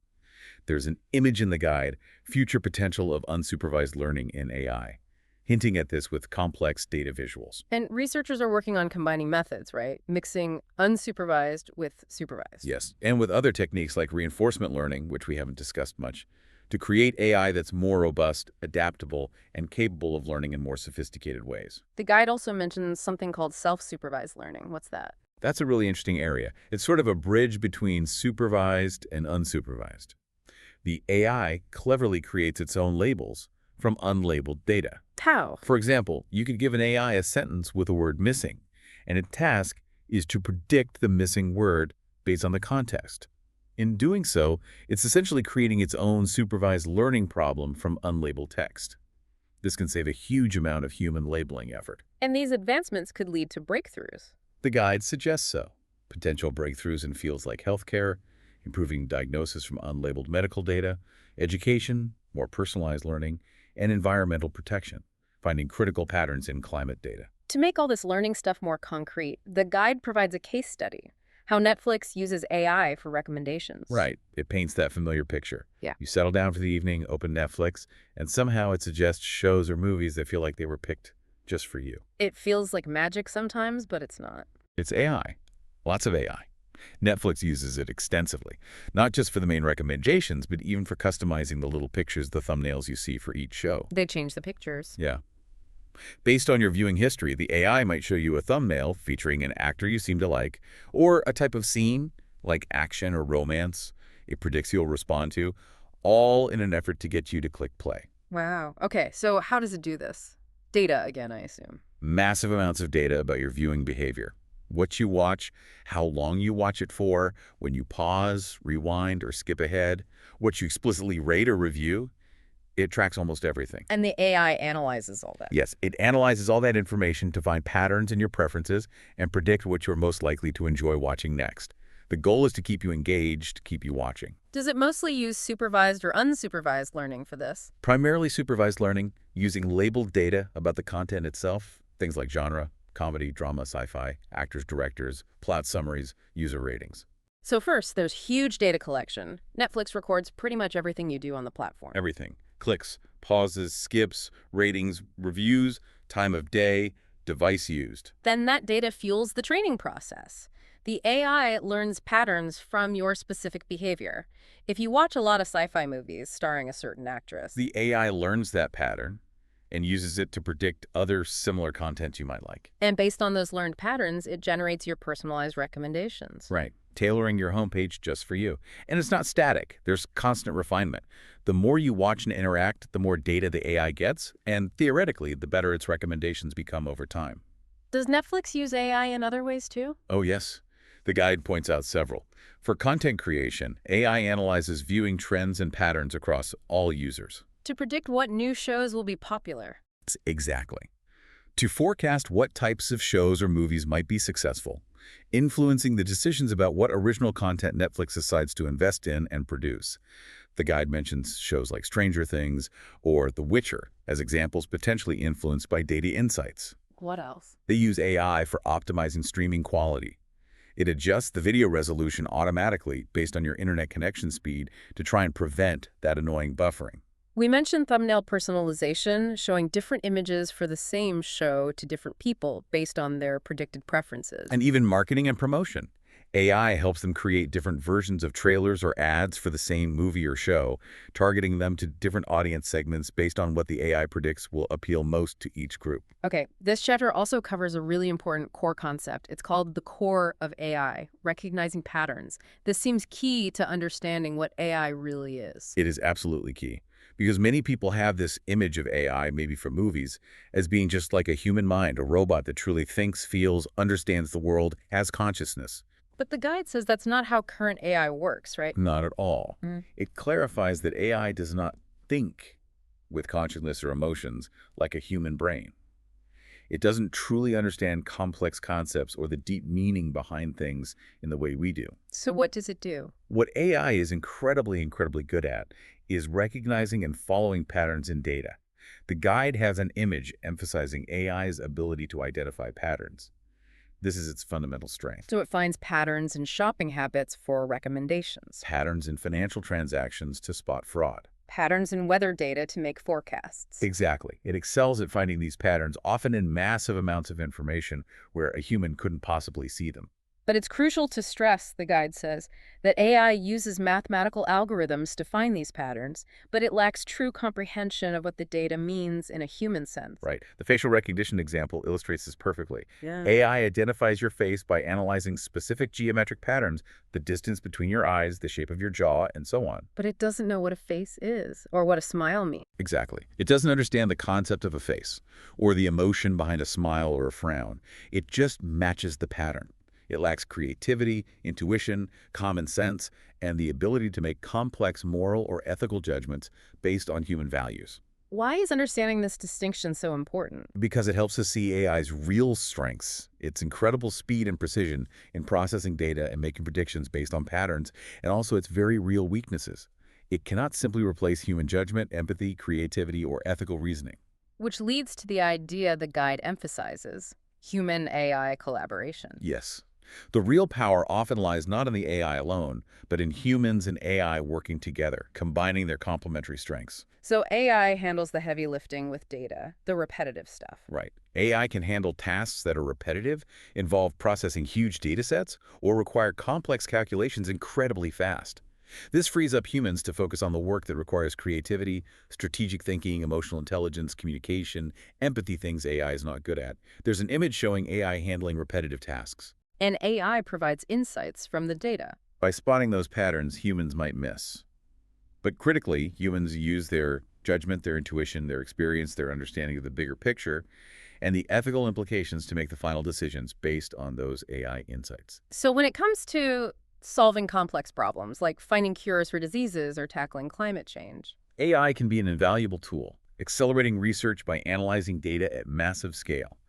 Speaker 2: There's an image in the guide, Future Potential of Unsupervised Learning in AI, hinting at this with complex data visuals.
Speaker 1: And researchers are working on combining methods, right? Mixing unsupervised with supervised.
Speaker 2: Yes, and with other techniques like reinforcement learning, which we haven't discussed much, to create AI that's more robust, adaptable, and capable of learning in more sophisticated ways.
Speaker 1: The guide also mentions something called self-supervised learning. What's that?
Speaker 2: That's a really interesting area. It's sort of a bridge between supervised and unsupervised. The AI cleverly creates its own labels from unlabeled data.
Speaker 1: How?
Speaker 2: For example, you could give an AI a sentence with a word missing, and its task is to predict the missing word based on the context. In doing so, it's essentially creating its own supervised learning problem from unlabeled text. This can save a huge amount of human labeling effort.
Speaker 1: And these advancements could lead to breakthroughs.
Speaker 2: The guide suggests so. Potential breakthroughs in fields like healthcare, improving diagnosis from unlabeled medical data, education, more personalized learning, and environmental protection, finding critical patterns in climate data.
Speaker 1: To make all this learning stuff more concrete, the guide provides a case study, how Netflix uses AI for recommendations.
Speaker 2: Right. It paints that familiar picture.
Speaker 1: Yeah.
Speaker 2: You settle down for the evening, open Netflix, and somehow it suggests shows or movies that feel like they were picked just for you.
Speaker 1: It feels like magic sometimes, but it's not.
Speaker 2: It's AI. Lots of AI. Netflix uses it extensively, not just for the main recommendations, but even for customizing the little pictures, the thumbnails you see for each show.
Speaker 1: They change the pictures.
Speaker 2: Yeah. Based on your viewing history, the AI might show you a thumbnail featuring an actor you seem to like, or a type of scene, like action or romance, it predicts you'll respond to, all in an effort to get you to click play.
Speaker 1: Wow. Okay, so how does it do this? Data again, I assume.
Speaker 2: Massive amounts of data about your viewing behavior. What you watch, how long you watch it for, when you pause, rewind, or skip ahead, what you explicitly rate or review. It tracks almost everything.
Speaker 1: And the AI analyzes all that.
Speaker 2: Yes, it analyzes all that information to find patterns in your preferences and predict what you're most likely to enjoy watching next. The goal is to keep you engaged, keep you watching.
Speaker 1: Does it mostly use supervised or unsupervised learning for this?
Speaker 2: Primarily supervised learning, using labeled data about the content itself, things like genre, comedy, drama, sci-fi, actors, directors, plot summaries, user ratings.
Speaker 1: So first, there's huge data collection. Netflix records pretty much everything you do on the platform.
Speaker 2: Everything. Clicks, pauses, skips, ratings, reviews, time of day, device used.
Speaker 1: Then that data fuels the training process. The AI learns patterns from your specific behavior. If you watch a lot of sci-fi movies starring a certain actress,
Speaker 2: The AI learns that pattern and uses it to predict other similar content you might like.
Speaker 1: and based on those learned patterns, it generates your personalized recommendations.
Speaker 2: Right. Tailoring your homepage just for you. And it's not static. There's constant refinement. The more you watch and interact, the more data the AI gets, and theoretically, the better its recommendations become over time.
Speaker 1: Does Netflix use AI in other ways too?
Speaker 2: Oh, yes. The guide points out several. For content creation, AI analyzes viewing trends and patterns across all users.
Speaker 1: To predict what new shows will be popular.
Speaker 2: Exactly. To forecast what types of shows or movies might be successful, influencing the decisions about what original content Netflix decides to invest in and produce. The guide mentions shows like Stranger Things or The Witcher as examples potentially influenced by data insights.
Speaker 1: What else?
Speaker 2: They use AI for optimizing streaming quality. It adjusts the video resolution automatically based on your internet connection speed to try and prevent that annoying buffering.
Speaker 1: We mentioned thumbnail personalization, showing different images for the same show to different people based on their predicted preferences.
Speaker 2: And even marketing and promotion. AI helps them create different versions of trailers or ads for the same movie or show, targeting them to different audience segments based on what the AI predicts will appeal most to each group.
Speaker 1: Okay, this chapter also covers a really important core concept. It's called the core of AI, recognizing patterns. This seems key to understanding what AI really is.
Speaker 2: It is absolutely key, because many people have this image of AI, maybe from movies, as being just like a human mind, a robot that truly thinks, feels, understands the world, has consciousness.
Speaker 1: But the guide says that's not how current AI works, right?
Speaker 2: Not at all.
Speaker 1: Mm.
Speaker 2: It clarifies that AI does not think with consciousness or emotions like a human brain. It doesn't truly understand complex concepts or the deep meaning behind things in the way we do.
Speaker 1: So what does it do?
Speaker 2: What AI is incredibly good at is recognizing and following patterns in data. The guide has an image emphasizing AI's ability to identify patterns. This is its fundamental strength.
Speaker 1: So it finds patterns in shopping habits for recommendations,
Speaker 2: Patterns in financial transactions to spot fraud.
Speaker 1: patterns in weather data to make forecasts.
Speaker 2: Exactly. It excels at finding these patterns, often in massive amounts of information where a human couldn't possibly see them.
Speaker 1: But it's crucial to stress, the guide says, that AI uses mathematical algorithms to find these patterns, but it lacks true comprehension of what the data means in a human sense.
Speaker 2: Right. The facial recognition example illustrates this perfectly.
Speaker 1: Yeah.
Speaker 2: AI identifies your face by analyzing specific geometric patterns, the distance between your eyes, the shape of your jaw, and so on.
Speaker 1: But it doesn't know what a face is or what a smile means.
Speaker 2: Exactly. It doesn't understand the concept of a face or the emotion behind a smile or a frown. It just matches the pattern. It lacks creativity, intuition, common sense, and the ability to make complex moral or ethical judgments based on human values.
Speaker 1: Why is understanding this distinction so important?
Speaker 2: Because it helps us see AI's real strengths, its incredible speed and precision in processing data and making predictions based on patterns, and also its very real weaknesses. It cannot simply replace human judgment, empathy, creativity, or ethical reasoning.
Speaker 1: Which leads to the idea the guide emphasizes, human-AI collaboration.
Speaker 2: Yes. The real power often lies not in the AI alone, but in humans and AI working together, combining their complementary strengths.
Speaker 1: So AI handles the heavy lifting with data, the repetitive stuff.
Speaker 2: Right. AI can handle tasks that are repetitive, involve processing huge data sets, or require complex calculations incredibly fast. This frees up humans to focus on the work that requires creativity, strategic thinking, emotional intelligence, communication, empathy, things AI is not good at. There's an image showing AI handling repetitive tasks.
Speaker 1: And AI provides insights from the data.
Speaker 2: By spotting those patterns, humans might miss. But critically, humans use their judgment, their intuition, their experience, their understanding of the bigger picture, and the ethical implications to make the final decisions based on those AI insights.
Speaker 1: So when it comes to solving complex problems, like finding cures for diseases or tackling climate change,
Speaker 2: AI can be an invaluable tool, accelerating research by analyzing data at massive scale.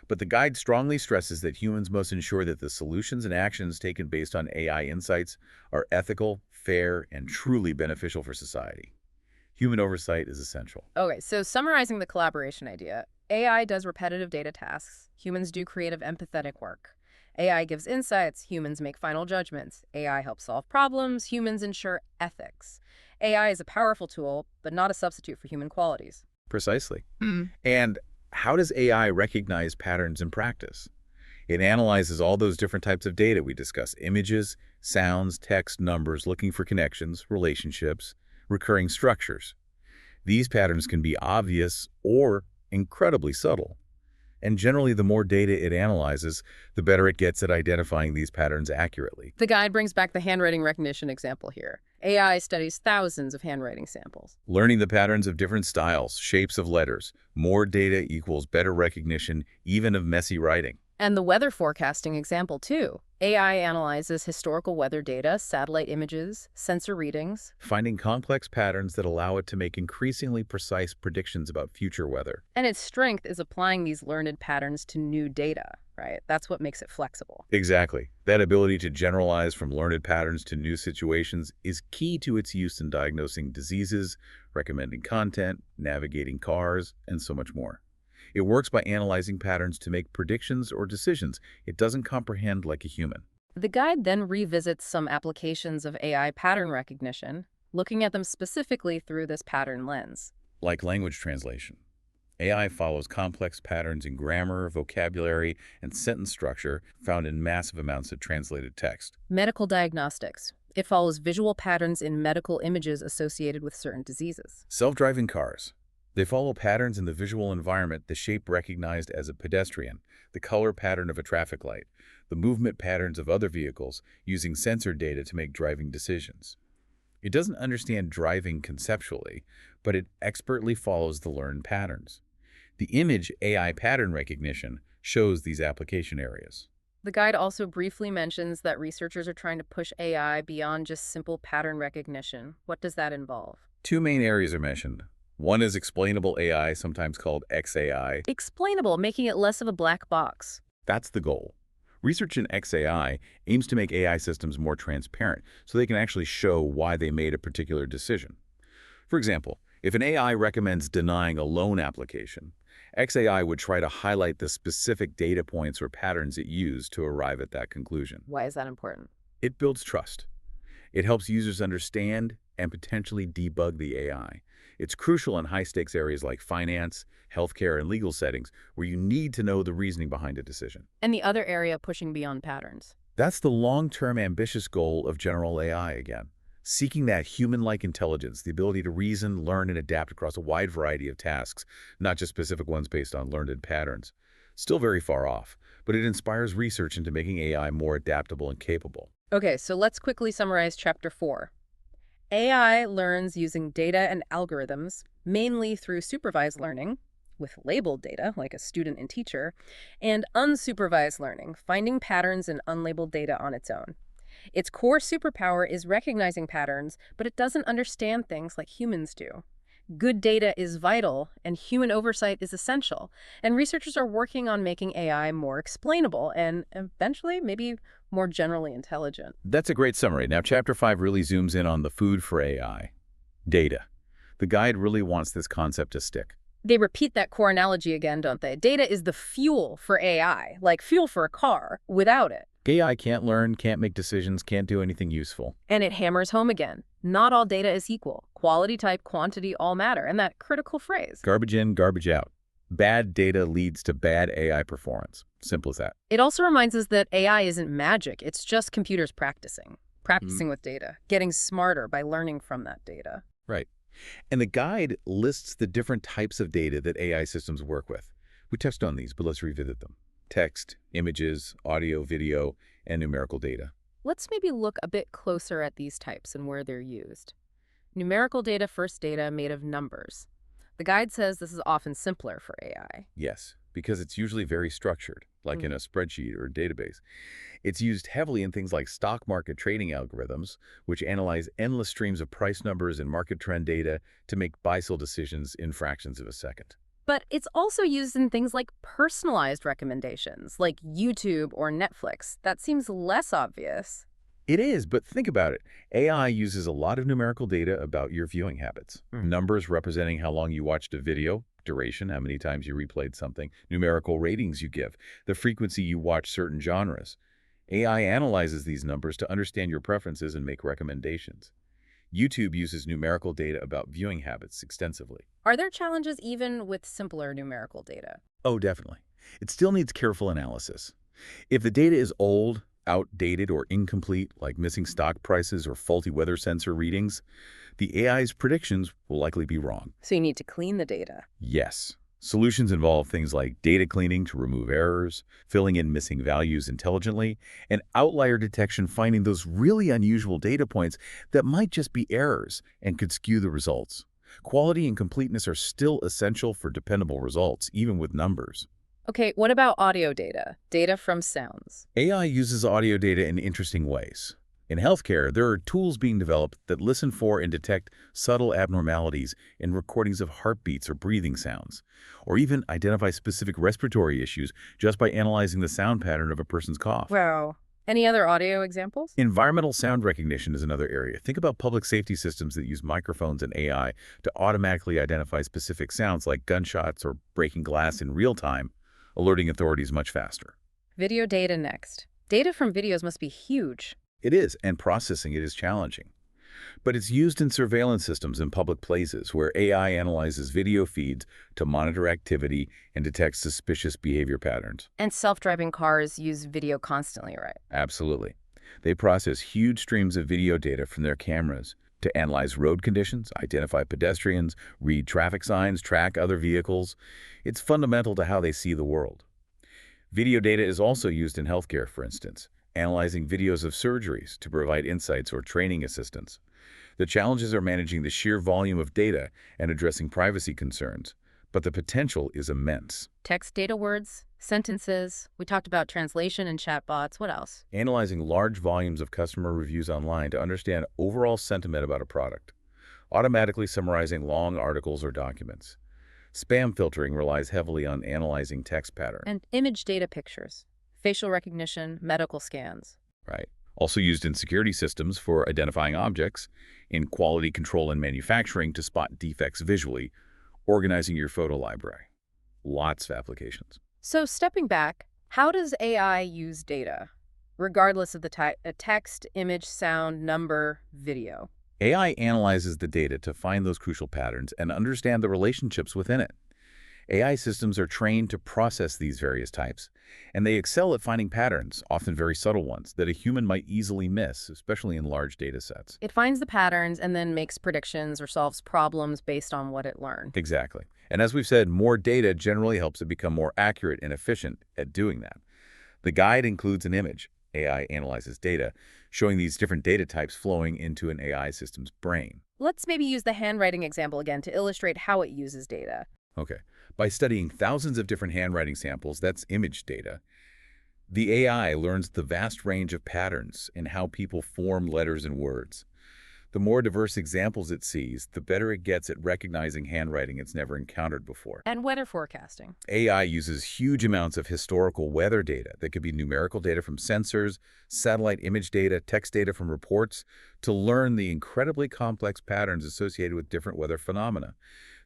Speaker 2: But the guide strongly stresses that humans must ensure that the solutions and actions taken based on AI insights are ethical, fair, and truly beneficial for society. Human oversight is essential.
Speaker 1: Okay, so summarizing the collaboration idea, AI does repetitive data tasks, humans do creative, empathetic work. AI gives insights, humans make final judgments. AI helps solve problems, humans ensure ethics. AI is a powerful tool, but not a substitute for human qualities.
Speaker 2: Precisely. And how does AI recognize patterns in practice? It analyzes all those different types of data we discussed: images, sounds, text, numbers, looking for connections, relationships, recurring structures. These patterns can be obvious or incredibly subtle. And generally, the more data it analyzes, the better it gets at identifying these patterns accurately.
Speaker 1: The guide brings back the handwriting recognition example here. AI studies thousands of handwriting samples.
Speaker 2: Learning the patterns of different styles, shapes of letters, more data equals better recognition, even of messy writing.
Speaker 1: And the weather forecasting example, too. AI analyzes historical weather data, satellite images, sensor readings.
Speaker 2: Finding complex patterns that allow it to make increasingly precise predictions about future weather.
Speaker 1: And its strength is applying these learned patterns to new data, right? That's what makes it flexible.
Speaker 2: Exactly. That ability to generalize from learned patterns to new situations is key to its use in diagnosing diseases, recommending content, navigating cars, and so much more. It works by analyzing patterns to make predictions or decisions it doesn't comprehend like a human.
Speaker 1: The guide then revisits some applications of AI pattern recognition, looking at them specifically through this pattern lens.
Speaker 2: Like language translation, AI follows complex patterns in grammar, vocabulary, and sentence structure found in massive amounts of translated text.
Speaker 1: Medical diagnostics. It follows visual patterns in medical images associated with certain diseases.
Speaker 2: Self-driving cars. They follow patterns in the visual environment, the shape recognized as a pedestrian, the color pattern of a traffic light, the movement patterns of other vehicles, using sensor data to make driving decisions. It doesn't understand driving conceptually, but it expertly follows the learned patterns. The image AI pattern recognition shows these application areas.
Speaker 1: The guide also briefly mentions that researchers are trying to push AI beyond just simple pattern recognition. What does that involve?
Speaker 2: Two main areas are mentioned. One is explainable AI, sometimes called XAI.
Speaker 1: Explainable, making it less of a black box.
Speaker 2: That's the goal. Research in XAI aims to make AI systems more transparent so they can actually show why they made a particular decision. For example, if an AI recommends denying a loan application, XAI would try to highlight the specific data points or patterns it used to arrive at that conclusion.
Speaker 1: Why is that important?
Speaker 2: It builds trust. It helps users understand and potentially debug the AI. It's crucial in high-stakes areas like finance, healthcare, and legal settings where you need to know the reasoning behind a decision.
Speaker 1: And the other area pushing beyond patterns.
Speaker 2: That's the long-term ambitious goal of general AI again. Seeking that human-like intelligence, the ability to reason, learn, and adapt across a wide variety of tasks, not just specific ones based on learned patterns. Still very far off, but it inspires research into making AI more adaptable and capable.
Speaker 1: Okay, so let's quickly summarize Chapter 4. AI learns using data and algorithms, mainly through supervised learning, with labeled data, like a student and teacher, and unsupervised learning, finding patterns in unlabeled data on its own. Its core superpower is recognizing patterns, but it doesn't understand things like humans do. Good data is vital, and human oversight is essential, and researchers are working on making AI more explainable and eventually maybe more generally intelligent.
Speaker 2: That's a great summary. Now, Chapter 5 really zooms in on the food for AI. Data. The guide really wants this concept to stick.
Speaker 1: They repeat that core analogy again, don't they? Data is the fuel for AI, like fuel for a car. Without it,
Speaker 2: AI can't learn, can't make decisions, can't do anything useful.
Speaker 1: and it hammers home again. Not all data is equal. Quality, type, quantity all matter. And that critical phrase.
Speaker 2: Garbage in, garbage out. Bad data leads to bad AI performance. Simple as that.
Speaker 1: It also reminds us that AI isn't magic. It's just computers practicing with data, getting smarter by learning from that data.
Speaker 2: Right. And the guide lists the different types of data that AI systems work with. We touched on these, but let's revisit them. Text, images, audio, video, and numerical data.
Speaker 1: Let's maybe look a bit closer at these types and where they're used. Numerical data, first data made of numbers. The guide says this is often simpler for AI.
Speaker 2: Yes, because it's usually very structured, like in a spreadsheet or a database. It's used heavily in things like stock market trading algorithms, which analyze endless streams of price numbers and market trend data to make buy-sell decisions in fractions of a second.
Speaker 1: But it's also used in things like personalized recommendations, like YouTube or Netflix. That seems less obvious.
Speaker 2: It is, but think about it. AI uses a lot of numerical data about your viewing habits. Numbers representing how long you watched a video, duration, how many times you replayed something, numerical ratings you give, the frequency you watch certain genres. AI analyzes these numbers to understand your preferences and make recommendations. YouTube uses numerical data about viewing habits extensively.
Speaker 1: Are there challenges even with simpler numerical data?
Speaker 2: Oh, definitely. It still needs careful analysis. If the data is old, outdated, or incomplete, like missing stock prices or faulty weather sensor readings, the AI's predictions will likely be wrong.
Speaker 1: So you need to clean the data.
Speaker 2: Yes. Solutions involve things like data cleaning to remove errors, filling in missing values intelligently, and outlier detection, finding those really unusual data points that might just be errors and could skew the results. Quality and completeness are still essential for dependable results, even with numbers.
Speaker 1: Okay, what about audio data? Data from sounds.
Speaker 2: AI uses audio data in interesting ways. In healthcare, there are tools being developed that listen for and detect subtle abnormalities in recordings of heartbeats or breathing sounds, or even identify specific respiratory issues just by analyzing the sound pattern of a person's cough.
Speaker 1: Wow. Any other audio examples?
Speaker 2: Environmental sound recognition is another area. Think about public safety systems that use microphones and AI to automatically identify specific sounds like gunshots or breaking glass in real time, alerting authorities much faster.
Speaker 1: Video data next. Data from videos must be huge.
Speaker 2: It is, and processing it is challenging. But it's used in surveillance systems in public places where AI analyzes video feeds to monitor activity and detect suspicious behavior patterns.
Speaker 1: And self-driving cars use video constantly, right?
Speaker 2: Absolutely. They process huge streams of video data from their cameras to analyze road conditions, identify pedestrians, read traffic signs, track other vehicles. It's fundamental to how they see the world. Video data is also used in healthcare, for instance, analyzing videos of surgeries to provide insights or training assistance. The challenges are managing the sheer volume of data and addressing privacy concerns, but the potential is immense.
Speaker 1: Text data, words, sentences. We talked about translation and chatbots. What else?
Speaker 2: Analyzing large volumes of customer reviews online to understand overall sentiment about a product. Automatically summarizing long articles or documents. Spam filtering relies heavily on analyzing text patterns.
Speaker 1: And image data, pictures, facial recognition, medical scans.
Speaker 2: Right. Also used in security systems for identifying objects, in quality control and manufacturing to spot defects visually, organizing your photo library. Lots of applications.
Speaker 1: So stepping back, how does AI use data, regardless of the type, text, image, sound, number, video?
Speaker 2: AI analyzes the data to find those crucial patterns and understand the relationships within it. AI systems are trained to process these various types, and they excel at finding patterns, often very subtle ones, that a human might easily miss, especially in large data sets.
Speaker 1: It finds the patterns and then makes predictions or solves problems based on what it learned.
Speaker 2: Exactly. And as we've said, more data generally helps it become more accurate and efficient at doing that. The guide includes an image. AI analyzes data, showing these different data types flowing into an AI system's brain.
Speaker 1: Let's maybe use the handwriting example again to illustrate how it uses data.
Speaker 2: Okay. By studying thousands of different handwriting samples, that's image data, the AI learns the vast range of patterns in how people form letters and words. The more diverse examples it sees, the better it gets at recognizing handwriting it's never encountered before.
Speaker 1: And weather forecasting.
Speaker 2: AI uses huge amounts of historical weather data that could be numerical data from sensors, satellite image data, text data from reports, to learn the incredibly complex patterns associated with different weather phenomena.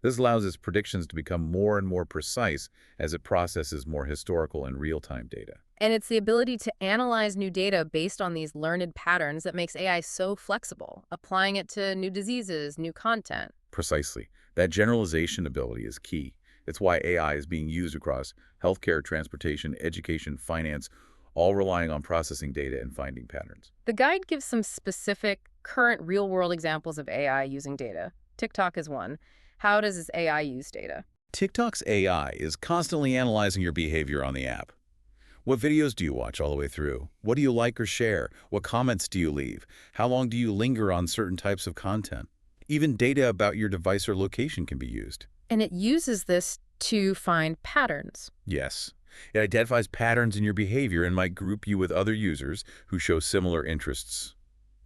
Speaker 2: This allows its predictions to become more and more precise as it processes more historical and real-time data.
Speaker 1: And it's the ability to analyze new data based on these learned patterns that makes AI so flexible, applying it to new diseases, new content.
Speaker 2: Precisely. That generalization ability is key. It's why AI is being used across healthcare, transportation, education, finance, all relying on processing data and finding patterns.
Speaker 1: The guide gives some specific, current real-world examples of AI using data. TikTok is one. How does this AI use data?
Speaker 2: TikTok's AI is constantly analyzing your behavior on the app. What videos do you watch all the way through? What do you like or share? What comments do you leave? How long do you linger on certain types of content? Even data about your device or location can be used.
Speaker 1: And it uses this to find patterns.
Speaker 2: Yes. It identifies patterns in your behavior and might group you with other users who show similar interests.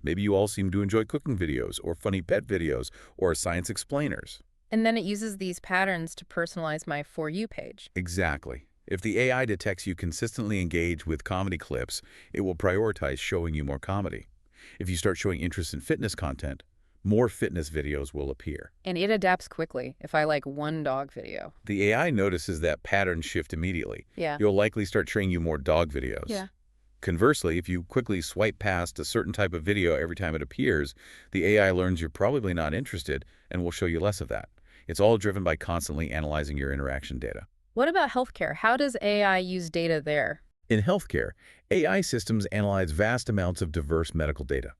Speaker 2: Maybe you all seem to enjoy cooking videos or funny pet videos or science explainers.
Speaker 1: And then it uses these patterns to personalize my For You page.
Speaker 2: Exactly. If the AI detects you consistently engage with comedy clips, it will prioritize showing you more comedy. If you start showing interest in fitness content, more fitness videos will appear.
Speaker 1: And it adapts quickly if I like one dog video.
Speaker 2: The AI notices that pattern shift immediately.
Speaker 1: Yeah.
Speaker 2: You'll likely start showing you more dog videos.
Speaker 1: Yeah.
Speaker 2: Conversely, if you quickly swipe past a certain type of video every time it appears, the AI learns you're probably not interested and will show you less of that. It's all driven by constantly analyzing your interaction data.
Speaker 1: What about healthcare? How does AI use data there?
Speaker 2: In healthcare, AI systems analyze vast amounts of diverse medical data.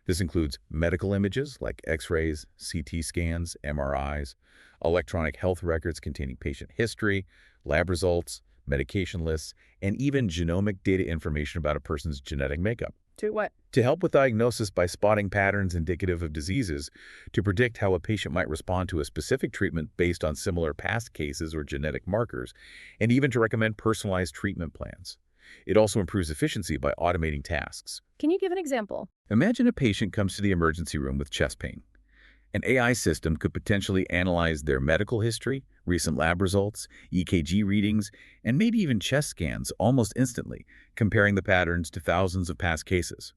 Speaker 2: This includes medical images like X-rays, CT scans, MRIs, electronic health records containing patient history, lab results, medication lists, and even genomic data information about a person's genetic makeup.
Speaker 1: To what?
Speaker 2: To help with diagnosis by spotting patterns indicative of diseases, to predict how a patient might respond to a specific treatment based on similar past cases or genetic markers, and even to recommend personalized treatment plans. It also improves efficiency by automating tasks.
Speaker 1: Can you give an example?
Speaker 2: Imagine a patient comes to the emergency room with chest pain. An AI system could potentially analyze their medical history, recent lab results, EKG readings, and maybe even chest scans almost instantly, comparing the patterns to thousands of past cases.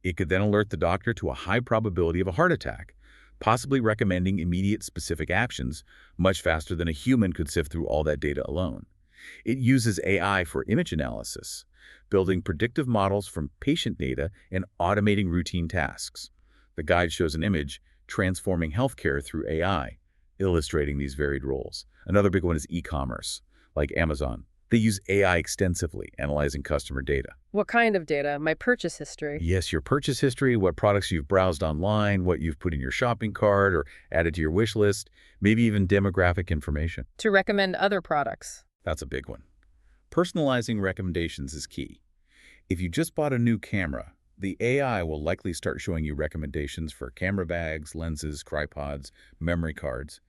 Speaker 2: It could then alert the doctor to a high probability of a heart attack, possibly recommending immediate specific actions much faster than a human could sift through all that data alone. It uses AI for image analysis, building predictive models from patient data and automating routine tasks. The guide shows an image transforming healthcare through AI, illustrating these varied roles. Another big one is e-commerce, like Amazon. They use AI extensively, analyzing customer data.
Speaker 1: What kind of data? My purchase history.
Speaker 2: Yes, your purchase history, what products you've browsed online, what you've put in your shopping cart or added to your wish list, maybe even demographic information.
Speaker 1: To recommend other products.
Speaker 2: That's a big one. Personalizing recommendations is key. If you just bought a new camera, the AI will likely start showing you recommendations for camera bags, lenses, tripods, memory cards.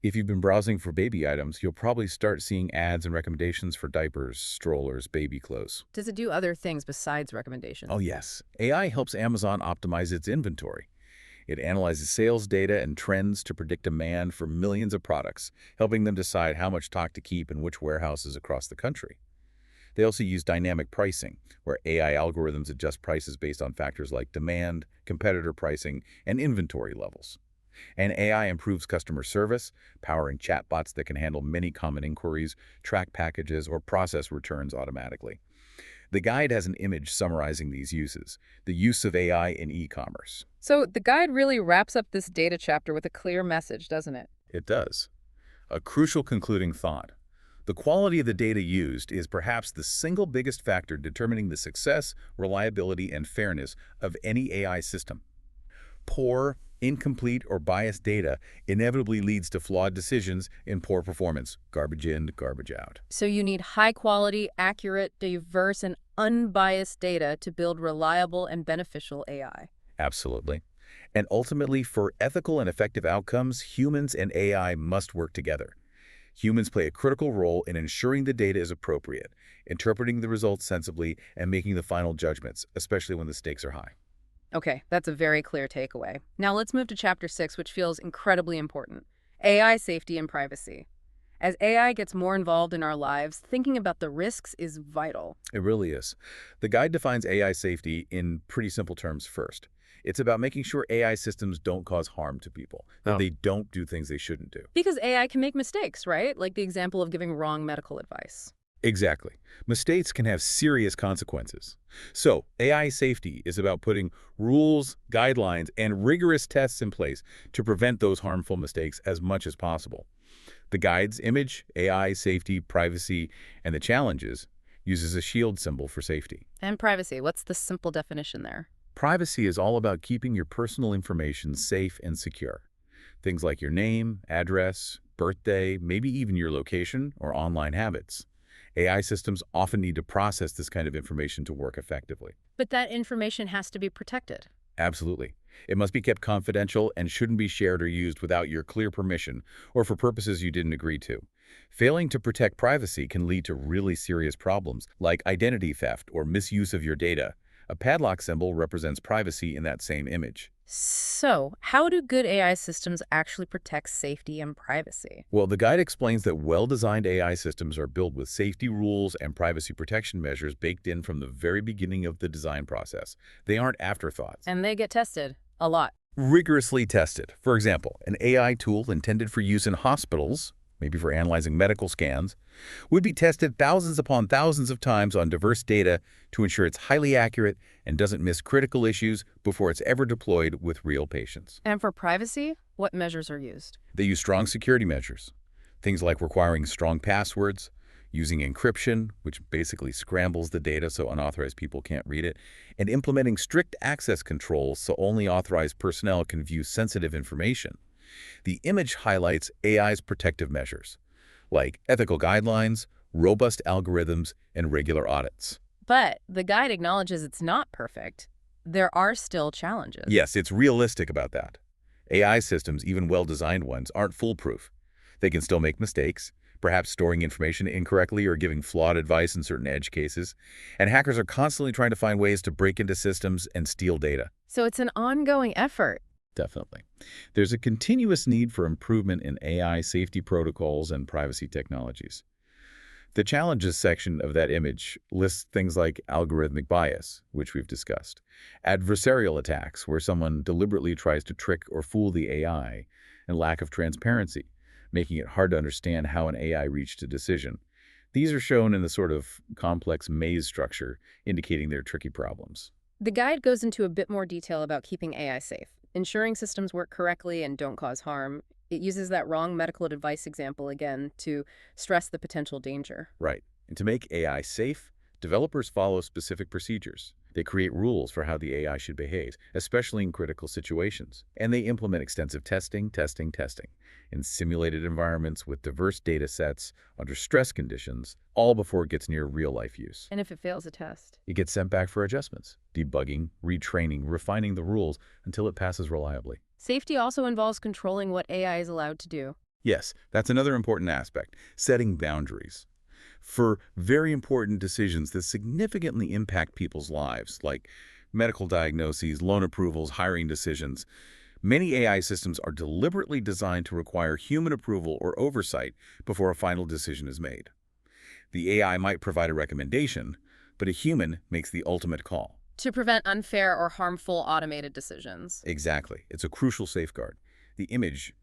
Speaker 2: If you've been browsing for baby items, you'll probably start seeing ads and recommendations for diapers, strollers, baby clothes.
Speaker 1: Does it do other things besides recommendations?
Speaker 2: Oh yes, AI helps Amazon optimize its inventory. It analyzes sales data and trends to predict demand for millions of products, helping them decide how much stock to keep in which warehouses across the country. They also use dynamic pricing, where AI algorithms adjust prices based on factors like demand, competitor pricing, and inventory levels. And AI improves customer service, powering chatbots that can handle many common inquiries, track packages, or process returns automatically. The guide has an image summarizing these uses, the use of AI in e-commerce.
Speaker 1: So the guide really wraps up this data chapter with a clear message, doesn't it?
Speaker 2: It does. A crucial concluding thought. The quality of the data used is perhaps the single biggest factor determining the success, reliability, and fairness of any AI system. Poor, incomplete, or biased data inevitably leads to flawed decisions in poor performance, garbage in, garbage out.
Speaker 1: So you need high-quality, accurate, diverse, and unbiased data to build reliable and beneficial AI.
Speaker 2: Absolutely. And ultimately, for ethical and effective outcomes, humans and AI must work together. Humans play a critical role in ensuring the data is appropriate, interpreting the results sensibly, and making the final judgments, especially when the stakes are high.
Speaker 1: Okay, that's a very clear takeaway. Now let's move to Chapter 6, which feels incredibly important. AI safety and privacy. As AI gets more involved in our lives, thinking about the risks is vital.
Speaker 2: It really is. The guide defines AI safety in pretty simple terms first. It's about making sure AI systems don't cause harm to people, that they don't do things they shouldn't do.
Speaker 1: Because AI can make mistakes, right? Like the example of giving wrong medical advice.
Speaker 2: Exactly. Mistakes can have serious consequences. So, AI safety is about putting rules, guidelines, and rigorous tests in place to prevent those harmful mistakes as much as possible. The guide's image, AI, safety, privacy, and the challenges uses a shield symbol for safety.
Speaker 1: And privacy, what's the simple definition there?
Speaker 2: Privacy is all about keeping your personal information safe and secure. Things like your name, address, birthday, maybe even your location or online habits. AI systems often need to process this kind of information to work effectively.
Speaker 1: But that information has to be protected.
Speaker 2: Absolutely. It must be kept confidential and shouldn't be shared or used without your clear permission or for purposes you didn't agree to. Failing to protect privacy can lead to really serious problems like identity theft or misuse of your data. A padlock symbol represents privacy in that same image.
Speaker 1: So, how do good AI systems actually protect safety and privacy?
Speaker 2: Well, the guide explains that well-designed AI systems are built with safety rules and privacy protection measures baked in from the very beginning of the design process. They aren't afterthoughts.
Speaker 1: And they get tested a lot.
Speaker 2: Rigorously tested. For example, an AI tool intended for use in hospitals maybe for analyzing medical scans, would be tested thousands upon thousands of times on diverse data to ensure it's highly accurate and doesn't miss critical issues before it's ever deployed with real patients.
Speaker 1: And for privacy, what measures are used?
Speaker 2: They use strong security measures, things like requiring strong passwords, using encryption, which basically scrambles the data so unauthorized people can't read it, and implementing strict access controls so only authorized personnel can view sensitive information. The image highlights AI's protective measures, like ethical guidelines, robust algorithms, and regular audits.
Speaker 1: But the guide acknowledges it's not perfect. There are still challenges.
Speaker 2: Yes, it's realistic about that. AI systems, even well-designed ones, aren't foolproof. They can still make mistakes, perhaps storing information incorrectly or giving flawed advice in certain edge cases. And hackers are constantly trying to find ways to break into systems and steal data.
Speaker 1: So it's an ongoing effort.
Speaker 2: Definitely. There's a continuous need for improvement in AI safety protocols and privacy technologies. The challenges section of that image lists things like algorithmic bias, which we've discussed, adversarial attacks, where someone deliberately tries to trick or fool the AI, and lack of transparency, making it hard to understand how an AI reached a decision. These are shown in the sort of complex maze structure, indicating they're tricky problems.
Speaker 1: The guide goes into a bit more detail about keeping AI safe, ensuring systems work correctly and don't cause harm. It uses that wrong medical advice example again to stress the potential danger.
Speaker 2: Right. And to make AI safe, developers follow specific procedures. They create rules for how the AI should behave, especially in critical situations. And they implement extensive testing in simulated environments with diverse data sets under stress conditions, all before it gets near real-life use.
Speaker 1: And if it fails a test?
Speaker 2: It gets sent back for adjustments, debugging, retraining, refining the rules until it passes reliably.
Speaker 1: Safety also involves controlling what AI is allowed to do.
Speaker 2: Yes, that's another important aspect, setting boundaries. For very important decisions that significantly impact people's lives, like medical diagnoses, loan approvals, hiring decisions, many AI systems are deliberately designed to require human approval or oversight before a final decision is made. The AI might provide a recommendation, but a human makes the ultimate call.
Speaker 1: To prevent unfair or harmful automated decisions.
Speaker 2: Exactly. It's a crucial safeguard. The image,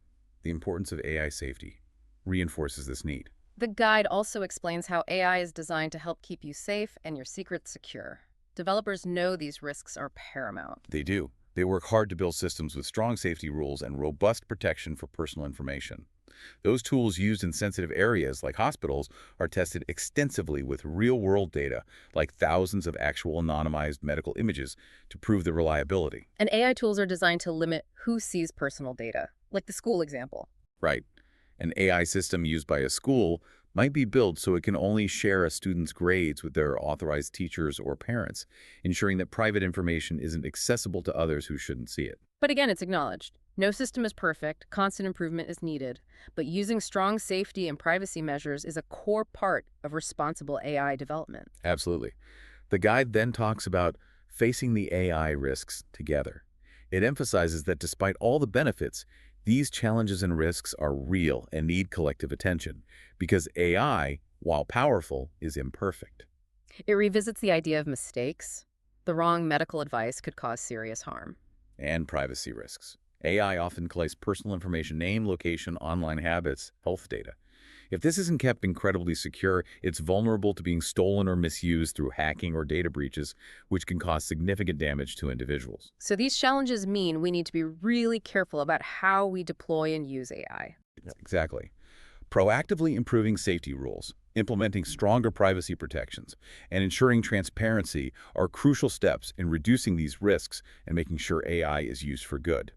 Speaker 2: the importance of AI safety, reinforces this need.
Speaker 1: The guide also explains how AI is designed to help keep you safe and your secrets secure. Developers know these risks are paramount.
Speaker 2: They do. They work hard to build systems with strong safety rules and robust protection for personal information. Those tools used in sensitive areas like hospitals are tested extensively with real-world data, like thousands of actual anonymized medical images, to prove the reliability.
Speaker 1: And AI tools are designed to limit who sees personal data, like the school example.
Speaker 2: Right. An AI system used by a school might be built so it can only share a student's grades with their authorized teachers or parents, ensuring that private information isn't accessible to others who shouldn't see it.
Speaker 1: But again, it's acknowledged. No system is perfect, constant improvement is needed, but using strong safety and privacy measures is a core part of responsible AI development.
Speaker 2: Absolutely. The guide then talks about facing the AI risks together. It emphasizes that despite all the benefits, these challenges and risks are real and need collective attention, because AI, while powerful, is imperfect.
Speaker 1: It revisits the idea of mistakes. The wrong medical advice could cause serious harm.
Speaker 2: And privacy risks. AI often collects personal information, name, location, online habits, health data. If this isn't kept incredibly secure, it's vulnerable to being stolen or misused through hacking or data breaches, which can cause significant damage to individuals.
Speaker 1: So these challenges mean we need to be really careful about how we deploy and use AI.
Speaker 2: Exactly. Proactively improving safety rules, implementing stronger privacy protections, and ensuring transparency are crucial steps in reducing these risks and making sure AI is used for good.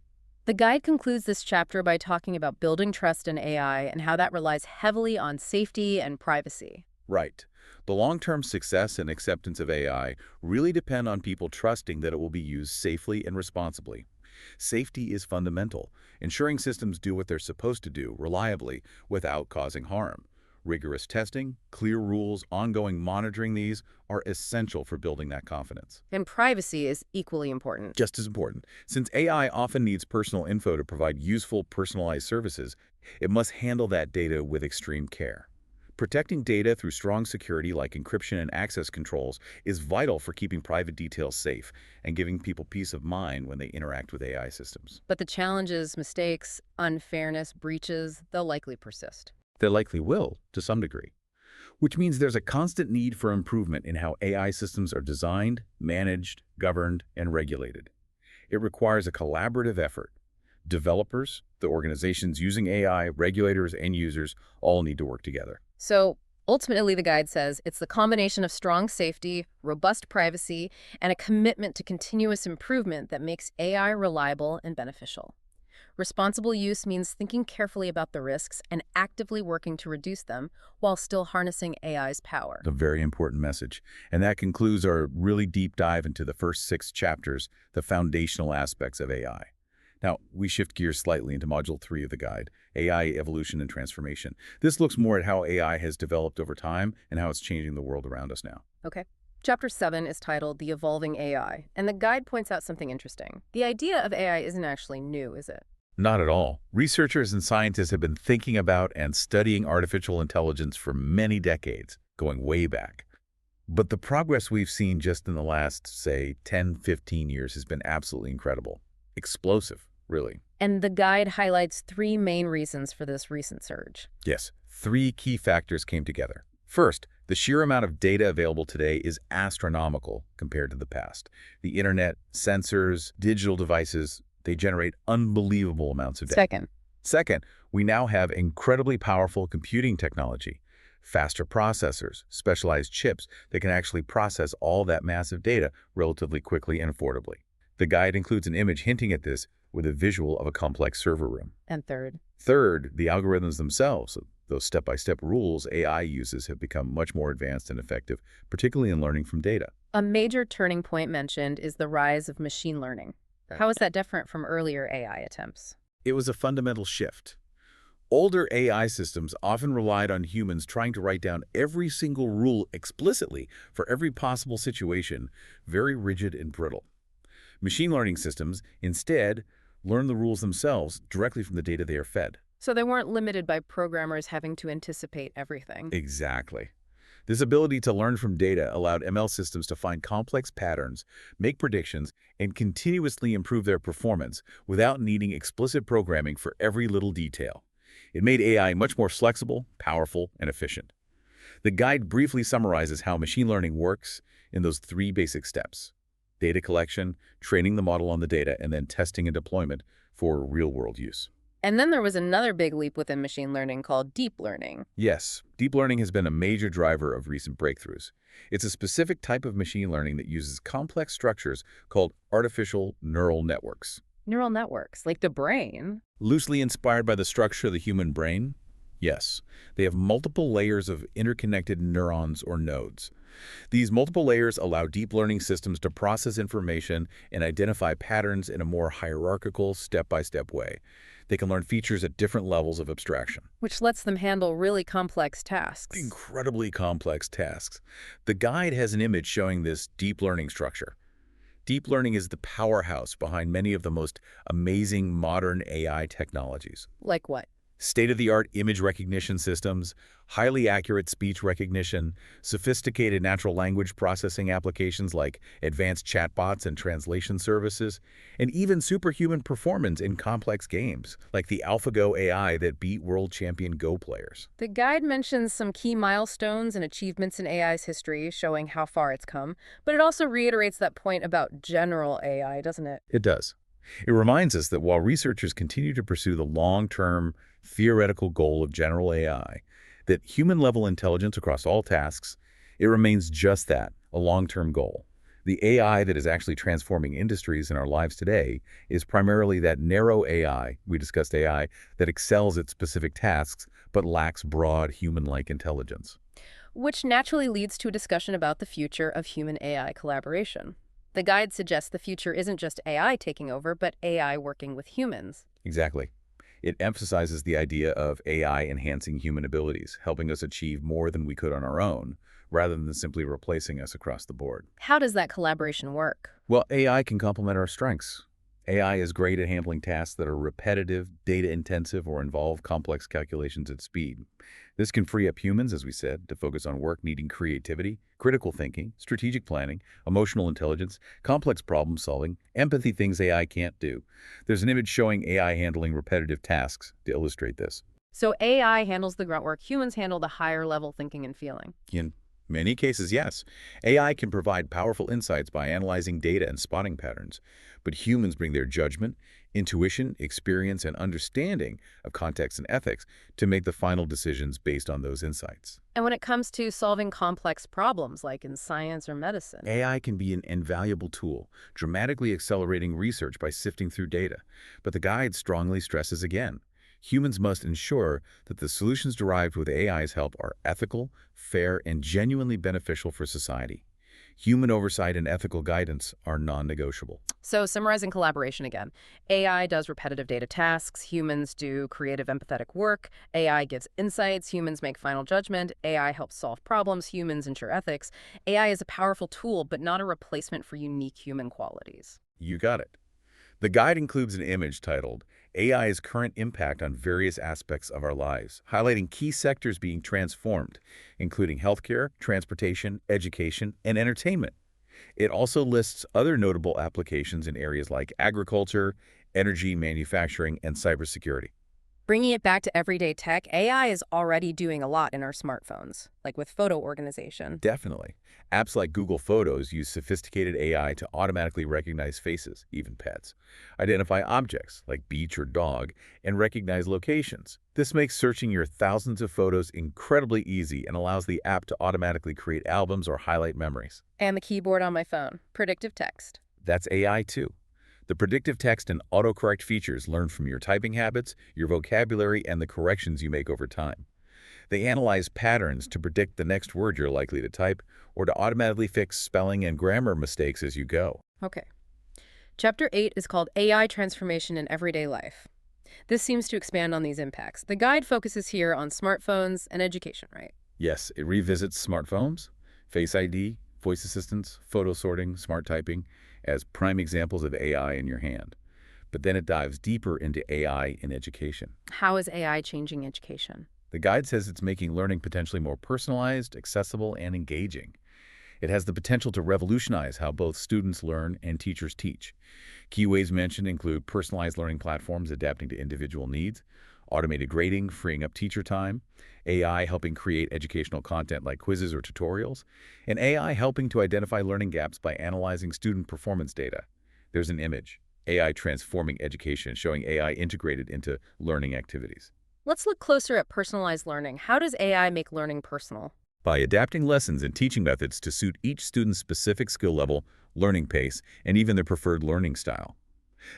Speaker 1: The guide concludes this chapter by talking about building trust in AI and how that relies heavily on safety and privacy.
Speaker 2: Right. The long-term success and acceptance of AI really depend on people trusting that it will be used safely and responsibly. Safety is fundamental, ensuring systems do what they're supposed to do reliably without causing harm. Rigorous testing, clear rules, ongoing monitoring these are essential for building that confidence.
Speaker 1: And privacy is equally important.
Speaker 2: Just as important. Since AI often needs personal info to provide useful, personalized services, it must handle that data with extreme care. Protecting data through strong security like encryption and access controls is vital for keeping private details safe and giving people peace of mind when they interact with AI systems.
Speaker 1: But the challenges, mistakes, unfairness, breaches, they'll likely persist.
Speaker 2: They likely will, to some degree. Which means there's a constant need for improvement in how AI systems are designed, managed, governed, and regulated. It requires a collaborative effort. Developers, the organizations using AI, regulators, and users all need to work together.
Speaker 1: So ultimately, the guide says it's the combination of strong safety, robust privacy, and a commitment to continuous improvement that makes AI reliable and beneficial. Responsible use means thinking carefully about the risks and actively working to reduce them while still harnessing AI's power.
Speaker 2: A very important message. And that concludes our really deep dive into the first 6 chapters, the foundational aspects of AI. Now, we shift gears slightly into Module 3 of the guide, AI Evolution and Transformation. This looks more at how AI has developed over time and how it's changing the world around us now.
Speaker 1: Okay. Chapter 7 is titled The Evolving AI, and the guide points out something interesting. The idea of AI isn't actually new, is it?
Speaker 2: Not at all. Researchers and scientists have been thinking about and studying artificial intelligence for many decades, going way back. But the progress we've seen just in the last, say, 10, 15 years has been absolutely incredible. Explosive, really.
Speaker 1: And the guide highlights 3 main reasons for this recent surge.
Speaker 2: Yes, 3 key factors came together. First, the sheer amount of data available today is astronomical compared to the past. The internet, sensors, digital devices, they generate unbelievable amounts of data. Second, we now have incredibly powerful computing technology, faster processors, specialized chips that can actually process all that massive data relatively quickly and affordably. The guide includes an image hinting at this with a visual of a complex server room.
Speaker 1: And
Speaker 2: Third, the algorithms themselves, those step-by-step rules AI uses, have become much more advanced and effective, particularly in learning from data.
Speaker 1: a major turning point mentioned is the rise of machine learning. How is that different from earlier AI attempts?
Speaker 2: It was a fundamental shift. Older AI systems often relied on humans trying to write down every single rule explicitly for every possible situation, very rigid and brittle. Machine learning systems, instead, learn the rules themselves directly from the data they are fed.
Speaker 1: So they weren't limited by programmers having to anticipate everything.
Speaker 2: Exactly. This ability to learn from data allowed ML systems to find complex patterns, make predictions, and continuously improve their performance without needing explicit programming for every little detail. It made AI much more flexible, powerful, and efficient. The guide briefly summarizes how machine learning works in those 3 basic steps: data collection, training the model on the data, and then testing and deployment for real-world use.
Speaker 1: And then there was another big leap within machine learning called deep learning.
Speaker 2: Yes, deep learning has been a major driver of recent breakthroughs. It's a specific type of machine learning that uses complex structures called artificial neural networks.
Speaker 1: Neural networks, like the brain.
Speaker 2: Loosely inspired by the structure of the human brain? Yes. They have multiple layers of interconnected neurons or nodes. These multiple layers allow deep learning systems to process information and identify patterns in a more hierarchical, step-by-step way. They can learn features at different levels of abstraction.
Speaker 1: Which lets them handle really complex tasks.
Speaker 2: Incredibly complex tasks. The guide has an image showing this deep learning structure. Deep learning is the powerhouse behind many of the most amazing modern AI technologies.
Speaker 1: Like what?
Speaker 2: State-of-the-art image recognition systems, highly accurate speech recognition, sophisticated natural language processing applications like advanced chatbots and translation services, and even superhuman performance in complex games like the AlphaGo AI that beat world champion Go players.
Speaker 1: The guide mentions some key milestones and achievements in AI's history, showing how far it's come, but it also reiterates that point about general AI, doesn't it?
Speaker 2: It does. It reminds us that while researchers continue to pursue the long-term theoretical goal of general AI, that human-level intelligence across all tasks, it remains just that, a long-term goal. The AI that is actually transforming industries in our lives today is primarily that narrow AI, we discussed AI, that excels at specific tasks but lacks broad human-like intelligence.
Speaker 1: Which naturally leads to a discussion about the future of human-AI collaboration. The guide suggests the future isn't just AI taking over, but AI working with humans.
Speaker 2: Exactly. It emphasizes the idea of AI enhancing human abilities, helping us achieve more than we could on our own, rather than simply replacing us across the board.
Speaker 1: How does that collaboration work?
Speaker 2: Well, AI can complement our strengths. AI is great at handling tasks that are repetitive, data-intensive, or involve complex calculations at speed. This can free up humans, as we said, to focus on work needing creativity, critical thinking, strategic planning, emotional intelligence, complex problem-solving, empathy, things AI can't do. There's an image showing AI handling repetitive tasks to illustrate this.
Speaker 1: So AI handles the grunt work, humans handle the higher level thinking and feeling.
Speaker 2: In many cases, yes. AI can provide powerful insights by analyzing data and spotting patterns, but humans bring their judgment, intuition, experience, and understanding of context and ethics to make the final decisions based on those insights.
Speaker 1: And when it comes to solving complex problems like in science or medicine,
Speaker 2: AI can be an invaluable tool, dramatically accelerating research by sifting through data. But the guide strongly stresses again, humans must ensure that the solutions derived with AI's help are ethical, fair, and genuinely beneficial for society. Human oversight and ethical guidance are non-negotiable.
Speaker 1: so summarizing collaboration again, AI does repetitive data tasks, humans do creative empathetic work, AI gives insights, humans make final judgment, AI helps solve problems, humans ensure ethics. AI is a powerful tool, but not a replacement for unique human qualities.
Speaker 2: You got it. The guide includes an image titled AI's Current Impact on Various Aspects of Our Lives, highlighting key sectors being transformed, including healthcare, transportation, education, and entertainment. It also lists other notable applications in areas like agriculture, energy, manufacturing, and cybersecurity.
Speaker 1: Bringing it back to everyday tech, AI is already doing a lot in our smartphones, like with photo organization.
Speaker 2: Definitely. Apps like Google Photos use sophisticated AI to automatically recognize faces, even pets, identify objects like beach or dog, and recognize locations. This makes searching your thousands of photos incredibly easy and allows the app to automatically create albums or highlight memories.
Speaker 1: And the keyboard on my phone, predictive text.
Speaker 2: That's AI too. The predictive text and autocorrect features learn from your typing habits, your vocabulary, and the corrections you make over time. They analyze patterns to predict the next word you're likely to type or to automatically fix spelling and grammar mistakes as you go.
Speaker 1: Okay. Chapter 8 is called AI Transformation in Everyday Life. This seems to expand on these impacts. The guide focuses here on smartphones and education, right?
Speaker 2: Yes, it revisits smartphones, Face ID, voice assistants, photo sorting, smart typing as prime examples of AI in your hand. But then it dives deeper into AI in education.
Speaker 1: How is AI changing education?
Speaker 2: The guide says it's making learning potentially more personalized, accessible, and engaging. It has the potential to revolutionize how both students learn and teachers teach. Key ways mentioned include personalized learning platforms adapting to individual needs, automated grading, freeing up teacher time, AI helping create educational content like quizzes or tutorials, and AI helping to identify learning gaps by analyzing student performance data. There's an image, AI transforming education, showing AI integrated into learning activities.
Speaker 1: Let's look closer at personalized learning. How does AI make learning personal?
Speaker 2: By adapting lessons and teaching methods to suit each student's specific skill level, learning pace, and even their preferred learning style.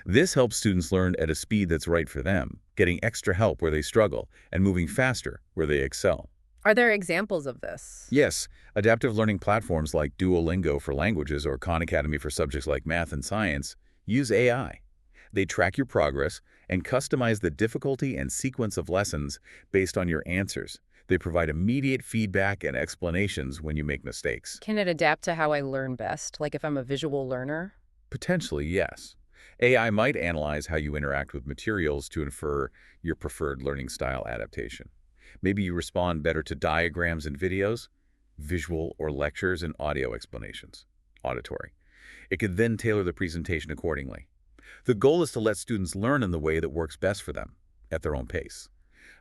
Speaker 2: This helps students learn at a speed that's right for them, getting extra help where they struggle, and moving faster where they excel.
Speaker 1: Are there examples of this?
Speaker 2: Yes, adaptive learning platforms like Duolingo for languages or Khan Academy for subjects like math and science use AI. They track your progress and customize the difficulty and sequence of lessons based on your answers. They provide immediate feedback and explanations when you make mistakes.
Speaker 1: Can it adapt to how I learn best, like if I'm a visual learner?
Speaker 2: Potentially, yes. AI might analyze how you interact with materials to infer your preferred learning style adaptation. Maybe you respond better to diagrams and videos, visual or lectures and audio explanations, auditory. It could then tailor the presentation accordingly. The goal is to let students learn in the way that works best for them, at their own pace.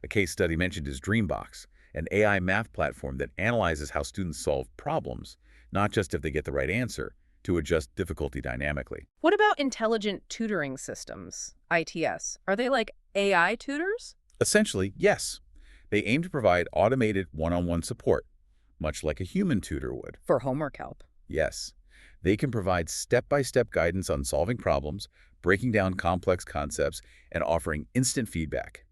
Speaker 2: A case study mentioned is Dreambox, an AI math platform that analyzes how students solve problems, not just if they get the right answer, to adjust difficulty dynamically.
Speaker 1: What about intelligent tutoring systems, ITS? Are they like AI tutors?
Speaker 2: Essentially, yes. They aim to provide automated one-on-one support, much like a human tutor would.
Speaker 1: For homework help.
Speaker 2: Yes. They can provide step-by-step guidance on solving problems, breaking down complex concepts, and offering instant feedback.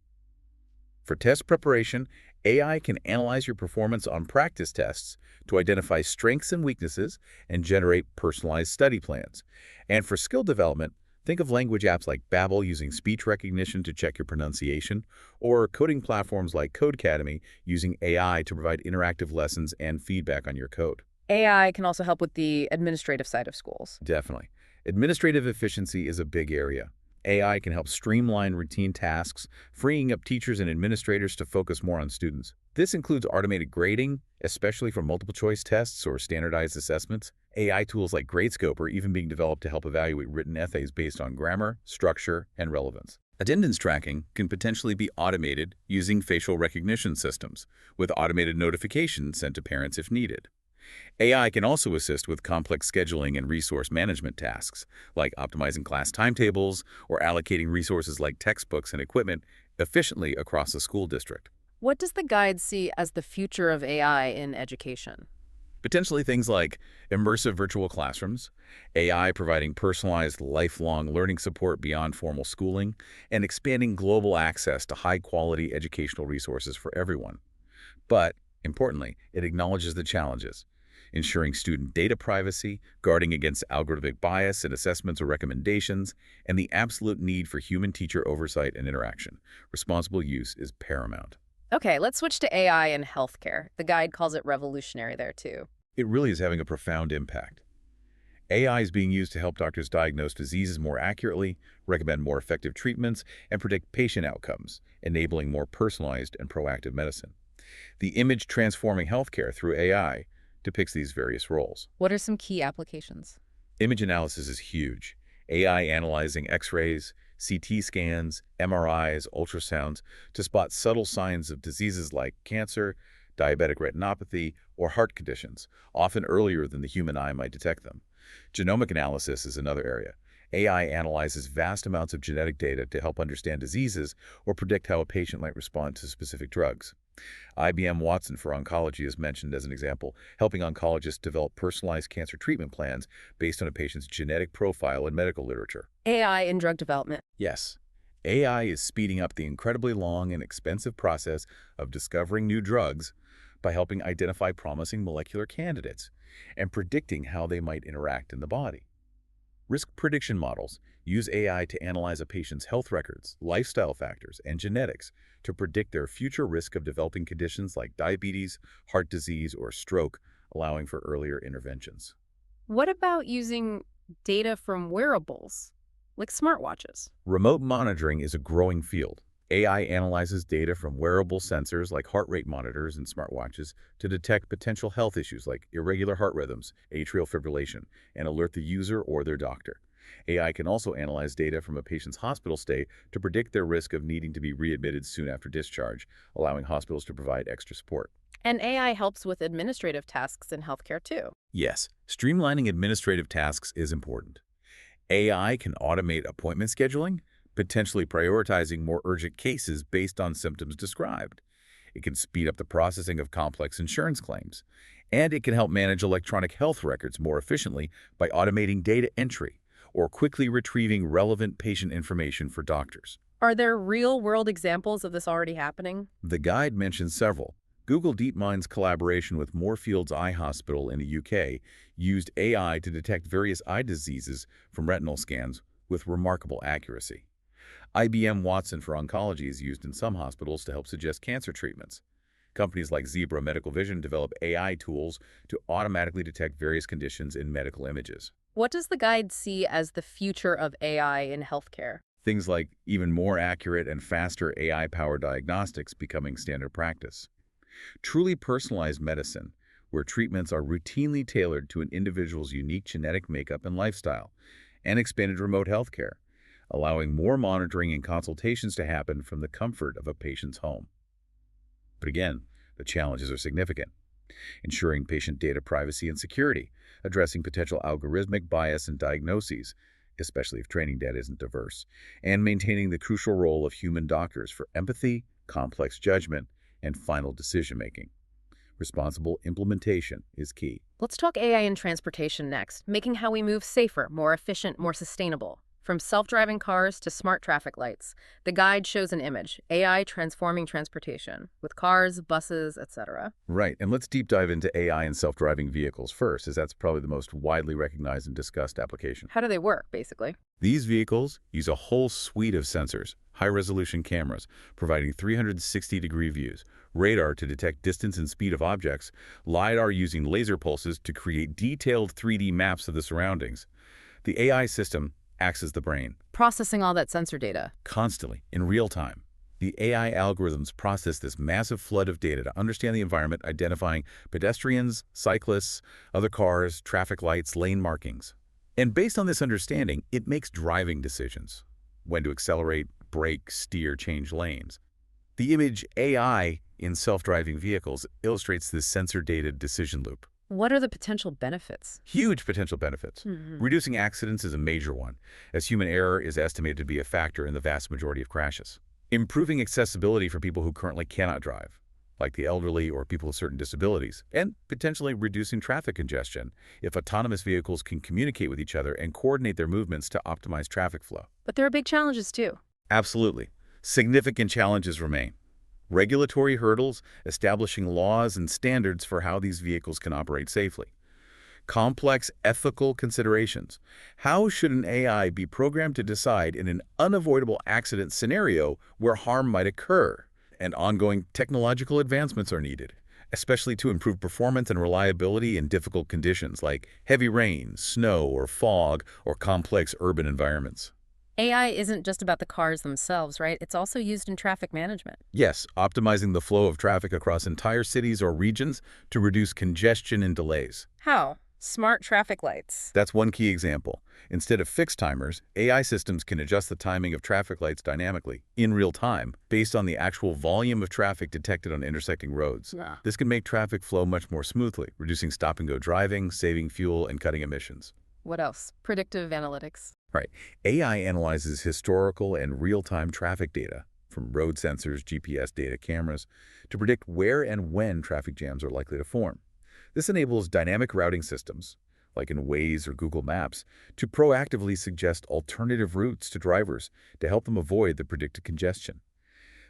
Speaker 2: For test preparation, AI can analyze your performance on practice tests to identify strengths and weaknesses and generate personalized study plans. And for skill development, think of language apps like Babbel using speech recognition to check your pronunciation, or coding platforms like Codecademy using AI to provide interactive lessons and feedback on your code.
Speaker 1: AI can also help with the administrative side of schools.
Speaker 2: Definitely. Administrative efficiency is a big area. AI can help streamline routine tasks, freeing up teachers and administrators to focus more on students. This includes automated grading, especially for multiple-choice tests or standardized assessments. AI tools like Gradescope are even being developed to help evaluate written essays based on grammar, structure, and relevance. Attendance tracking can potentially be automated using facial recognition systems, with automated notifications sent to parents if needed. AI can also assist with complex scheduling and resource management tasks, like optimizing class timetables or allocating resources like textbooks and equipment efficiently across a school district.
Speaker 1: What does the guide see as the future of AI in education?
Speaker 2: Potentially things like immersive virtual classrooms, AI providing personalized lifelong learning support beyond formal schooling, and expanding global access to high-quality educational resources for everyone. But, importantly, it acknowledges the challenges, ensuring student data privacy, guarding against algorithmic bias in assessments or recommendations, and the absolute need for human-teacher oversight and interaction. Responsible use is paramount.
Speaker 1: Okay, let's switch to AI in healthcare. The guide calls it revolutionary there too.
Speaker 2: It really is having a profound impact. AI is being used to help doctors diagnose diseases more accurately, recommend more effective treatments, and predict patient outcomes, enabling more personalized and proactive medicine. The image transforming healthcare through AI depicts these various roles.
Speaker 1: What are some key applications?
Speaker 2: Image analysis is huge. AI analyzing X-rays, CT scans, MRIs, ultrasounds to spot subtle signs of diseases like cancer, diabetic retinopathy, or heart conditions, often earlier than the human eye might detect them. Genomic analysis is another area. AI analyzes vast amounts of genetic data to help understand diseases or predict how a patient might respond to specific drugs. IBM Watson for oncology is mentioned as an example, helping oncologists develop personalized cancer treatment plans based on a patient's genetic profile in medical literature.
Speaker 1: AI in drug development.
Speaker 2: Yes, AI is speeding up the incredibly long and expensive process of discovering new drugs by helping identify promising molecular candidates and predicting how they might interact in the body. Risk prediction models use AI to analyze a patient's health records, lifestyle factors, and genetics to predict their future risk of developing conditions like diabetes, heart disease, or stroke, allowing for earlier interventions.
Speaker 1: What about using data from wearables, like smartwatches?
Speaker 2: Remote monitoring is a growing field. AI analyzes data from wearable sensors like heart rate monitors and smartwatches to detect potential health issues like irregular heart rhythms, atrial fibrillation, and alert the user or their doctor. AI can also analyze data from a patient's hospital stay to predict their risk of needing to be readmitted soon after discharge, allowing hospitals to provide extra support.
Speaker 1: And AI helps with administrative tasks in healthcare too.
Speaker 2: Yes, streamlining administrative tasks is important. AI can automate appointment scheduling, potentially prioritizing more urgent cases based on symptoms described. It can speed up the processing of complex insurance claims. And it can help manage electronic health records more efficiently by automating data entry or quickly retrieving relevant patient information for doctors.
Speaker 1: Are there real-world examples of this already happening?
Speaker 2: The guide mentions several. Google DeepMind's collaboration with Moorfields Eye Hospital in the UK used AI to detect various eye diseases from retinal scans with remarkable accuracy. IBM Watson for oncology is used in some hospitals to help suggest cancer treatments. Companies like Zebra Medical Vision develop AI tools to automatically detect various conditions in medical images.
Speaker 1: What does the guide see as the future of AI in healthcare?
Speaker 2: Things like even more accurate and faster AI-powered diagnostics becoming standard practice. Truly personalized medicine, where treatments are routinely tailored to an individual's unique genetic makeup and lifestyle, and expanded remote healthcare, allowing more monitoring and consultations to happen from the comfort of a patient's home. But again, the challenges are significant. Ensuring patient data privacy and security, addressing potential algorithmic bias in diagnoses, especially if training data isn't diverse, and maintaining the crucial role of human doctors for empathy, complex judgment, and final decision-making. Responsible implementation is key.
Speaker 1: Let's talk AI in transportation next, making how we move safer, more efficient, more sustainable. From self-driving cars to smart traffic lights, the guide shows an image, AI transforming transportation, with cars, buses, etc.
Speaker 2: Right, and let's deep dive into AI and self-driving vehicles first, as that's probably the most widely recognized and discussed application.
Speaker 1: How do they work, basically?
Speaker 2: These vehicles use a whole suite of sensors, high-resolution cameras, providing 360-degree views, radar to detect distance and speed of objects, LiDAR using laser pulses to create detailed 3D maps of the surroundings. The AI system acts as the brain,
Speaker 1: Processing all that sensor data.
Speaker 2: constantly, in real time. The AI algorithms process this massive flood of data to understand the environment, identifying pedestrians, cyclists, other cars, traffic lights, lane markings. And based on this understanding, it makes driving decisions. When to accelerate, like brake, steer, change lanes. The image AI in self-driving vehicles illustrates this sensor-data decision loop.
Speaker 1: What are the potential benefits?
Speaker 2: Huge potential benefits. Reducing accidents is a major one, as human error is estimated to be a factor in the vast majority of crashes. Improving accessibility for people who currently cannot drive, like the elderly or people with certain disabilities, and potentially reducing traffic congestion if autonomous vehicles can communicate with each other and coordinate their movements to optimize traffic flow.
Speaker 1: But there are big challenges too.
Speaker 2: Absolutely. Significant challenges remain. Regulatory hurdles, establishing laws and standards for how these vehicles can operate safely. Complex ethical considerations. How should an AI be programmed to decide in an unavoidable accident scenario where harm might occur? And ongoing technological advancements are needed, especially to improve performance and reliability in difficult conditions like heavy rain, snow, or fog, or complex urban environments.
Speaker 1: AI isn't just about the cars themselves, right? It's also used in traffic management.
Speaker 2: Yes, optimizing the flow of traffic across entire cities or regions to reduce congestion and delays.
Speaker 1: How? Smart traffic lights.
Speaker 2: That's one key example. Instead of fixed timers, AI systems can adjust the timing of traffic lights dynamically, in real time, based on the actual volume of traffic detected on intersecting roads. This can make traffic flow much more smoothly, reducing stop-and-go driving, saving fuel, and cutting emissions.
Speaker 1: What else? Predictive analytics.
Speaker 2: Right. AI analyzes historical and real-time traffic data, from road sensors, GPS data, cameras, to predict where and when traffic jams are likely to form. This enables dynamic routing systems, like in Waze or Google Maps, to proactively suggest alternative routes to drivers to help them avoid the predicted congestion.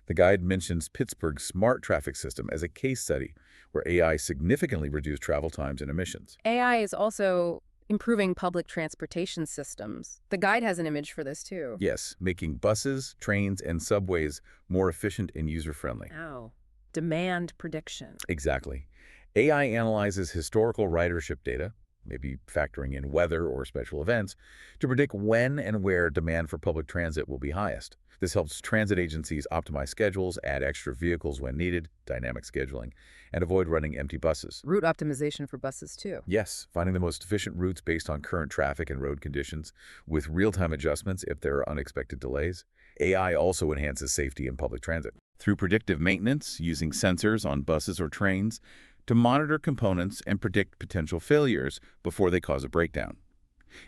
Speaker 2: The guide mentions Pittsburgh's smart traffic system as a case study where AI significantly reduced travel times and emissions.
Speaker 1: AI is also improving public transportation systems. The guide has an image for this too.
Speaker 2: Yes, making buses, trains, and subways more efficient and user-friendly.
Speaker 1: Oh, demand prediction.
Speaker 2: Exactly. AI analyzes historical ridership data, maybe factoring in weather or special events, to predict when and where demand for public transit will be highest. This helps transit agencies optimize schedules, add extra vehicles when needed, dynamic scheduling, and avoid running empty buses.
Speaker 1: Route optimization for buses too.
Speaker 2: Yes, finding the most efficient routes based on current traffic and road conditions, with real-time adjustments if there are unexpected delays. AI also enhances safety in public transit through predictive maintenance, using sensors on buses or trains to monitor components and predict potential failures before they cause a breakdown.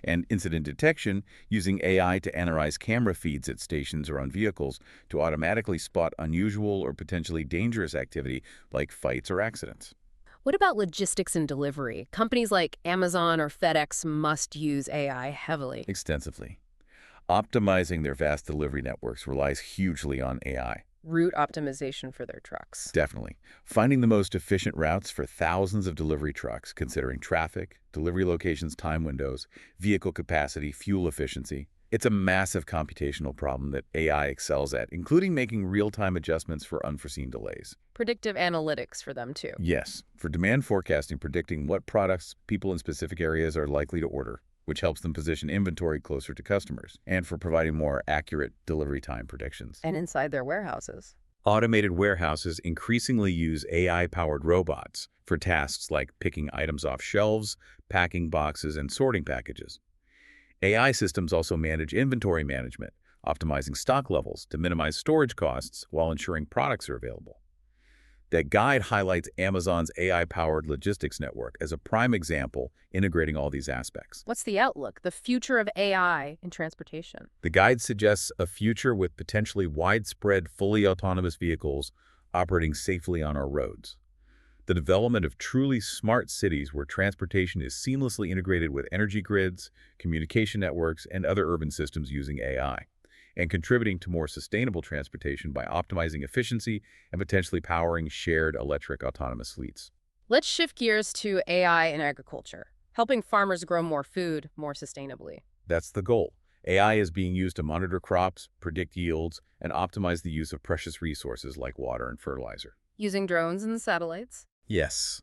Speaker 2: And incident detection, using AI to analyze camera feeds at stations or on vehicles to automatically spot unusual or potentially dangerous activity like fights or accidents.
Speaker 1: What about logistics and delivery? Companies like Amazon or FedEx must use AI heavily.
Speaker 2: Extensively. Optimizing their vast delivery networks relies hugely on AI.
Speaker 1: Route optimization for their trucks.
Speaker 2: Definitely. Finding the most efficient routes for thousands of delivery trucks, considering traffic, delivery locations, time windows, vehicle capacity, fuel efficiency. It's a massive computational problem that AI excels at, including making real-time adjustments for unforeseen delays.
Speaker 1: Predictive analytics for them too.
Speaker 2: Yes, for demand forecasting, predicting what products people in specific areas are likely to order, which helps them position inventory closer to customers, and for providing more accurate delivery time predictions.
Speaker 1: And inside their warehouses.
Speaker 2: Automated warehouses increasingly use AI-powered robots for tasks like picking items off shelves, packing boxes, and sorting packages. AI systems also manage inventory management, optimizing stock levels to minimize storage costs while ensuring products are available. That guide highlights Amazon's AI-powered logistics network as a prime example integrating all these aspects.
Speaker 1: What's the outlook, the future of AI in transportation?
Speaker 2: The guide suggests a future with potentially widespread, fully autonomous vehicles operating safely on our roads. The development of truly smart cities where transportation is seamlessly integrated with energy grids, communication networks, and other urban systems using AI, and contributing to more sustainable transportation by optimizing efficiency and potentially powering shared electric autonomous fleets.
Speaker 1: Let's shift gears to AI in agriculture, helping farmers grow more food more sustainably.
Speaker 2: That's the goal. AI is being used to monitor crops, predict yields, and optimize the use of precious resources like water and fertilizer.
Speaker 1: Using drones and satellites?
Speaker 2: Yes.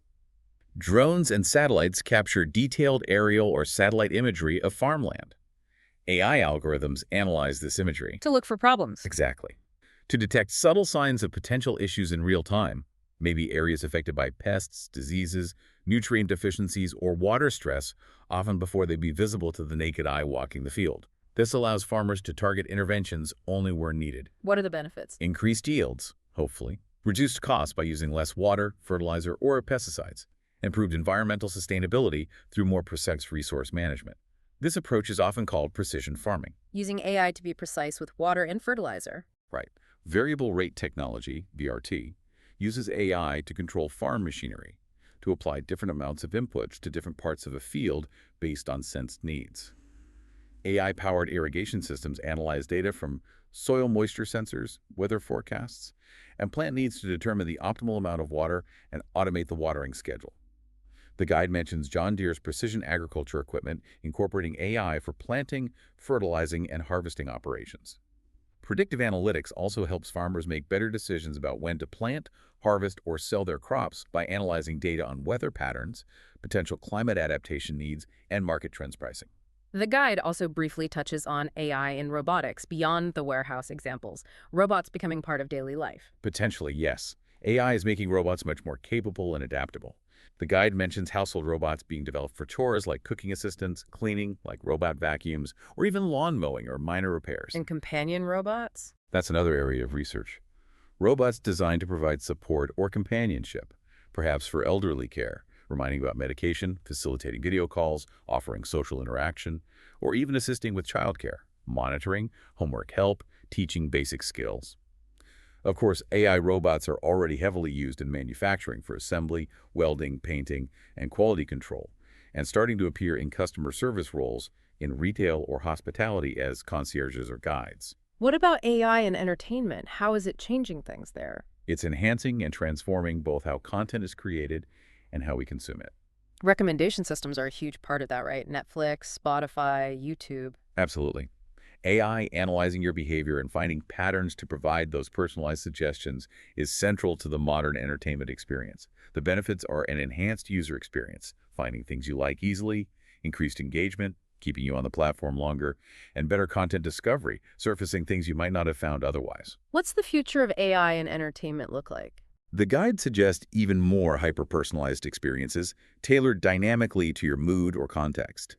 Speaker 2: Drones and satellites capture detailed aerial or satellite imagery of farmland. AI algorithms analyze this imagery.
Speaker 1: To look for problems.
Speaker 2: Exactly. To detect subtle signs of potential issues in real time, maybe areas affected by pests, diseases, nutrient deficiencies, or water stress, often before they be visible to the naked eye walking the field. This allows farmers to target interventions only where needed.
Speaker 1: What are the benefits?
Speaker 2: Increased yields, hopefully. Reduced costs by using less water, fertilizer, or pesticides. Improved environmental sustainability through more precise resource management. This approach is often called precision farming.
Speaker 1: Using AI to be precise with water and fertilizer.
Speaker 2: Right. Variable rate technology, VRT, uses AI to control farm machinery, to apply different amounts of inputs to different parts of a field based on sensed needs. AI-powered irrigation systems analyze data from soil moisture sensors, weather forecasts, and plant needs to determine the optimal amount of water and automate the watering schedule. The guide mentions John Deere's precision agriculture equipment incorporating AI for planting, fertilizing, and harvesting operations. Predictive analytics also helps farmers make better decisions about when to plant, harvest, or sell their crops by analyzing data on weather patterns, potential climate adaptation needs, and market trends pricing.
Speaker 1: The guide also briefly touches on AI in robotics beyond the warehouse examples, robots becoming part of daily life.
Speaker 2: Potentially, yes. AI is making robots much more capable and adaptable. The guide mentions household robots being developed for chores like cooking assistants, cleaning like robot vacuums, or even lawn mowing or minor repairs.
Speaker 1: And companion robots?
Speaker 2: That's another area of research. Robots designed to provide support or companionship, perhaps for elderly care, reminding about medication, facilitating video calls, offering social interaction, or even assisting with childcare, monitoring, homework help, teaching basic skills. Of course, AI robots are already heavily used in manufacturing for assembly, welding, painting, and quality control, and starting to appear in customer service roles in retail or hospitality as concierges or guides.
Speaker 1: What about AI in entertainment? How is it changing things there?
Speaker 2: It's enhancing and transforming both how content is created and how we consume it.
Speaker 1: Recommendation systems are a huge part of that, right? Netflix, Spotify, YouTube.
Speaker 2: Absolutely. AI analyzing your behavior and finding patterns to provide those personalized suggestions is central to the modern entertainment experience. The benefits are an enhanced user experience, finding things you like easily, increased engagement, keeping you on the platform longer, and better content discovery, surfacing things you might not have found otherwise.
Speaker 1: What's the future of AI in entertainment look like?
Speaker 2: The guide suggests even more hyper-personalized experiences tailored dynamically to your mood or context.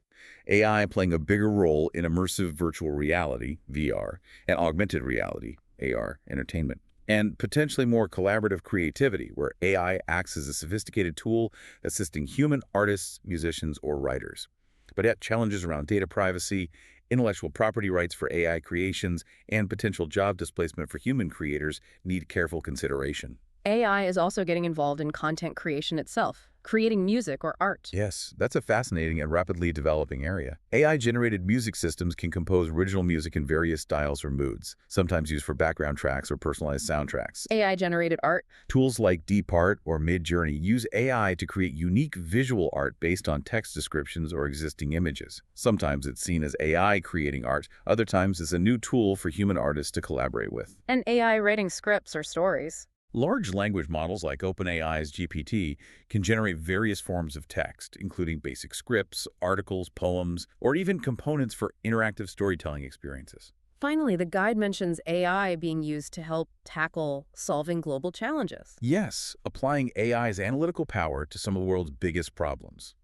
Speaker 2: AI playing a bigger role in immersive virtual reality, VR, and augmented reality, AR, entertainment, and potentially more collaborative creativity where AI acts as a sophisticated tool assisting human artists, musicians, or writers. But yet challenges around data privacy, intellectual property rights for AI creations, and potential job displacement for human creators need careful consideration.
Speaker 1: AI is also getting involved in content creation itself, creating music or art.
Speaker 2: Yes, that's a fascinating and rapidly developing area. AI-generated music systems can compose original music in various styles or moods, sometimes used for background tracks or personalized soundtracks.
Speaker 1: AI-generated art?
Speaker 2: Tools like DeepArt or Midjourney use AI to create unique visual art based on text descriptions or existing images. Sometimes it's seen as AI creating art, other times it's a new tool for human artists to collaborate with.
Speaker 1: And AI writing scripts or stories?
Speaker 2: Large language models like OpenAI's GPT can generate various forms of text, including basic scripts, articles, poems, or even components for interactive storytelling experiences.
Speaker 1: Finally, the guide mentions AI being used to help tackle solving global challenges.
Speaker 2: Yes, applying AI's analytical power to some of the world's biggest problems,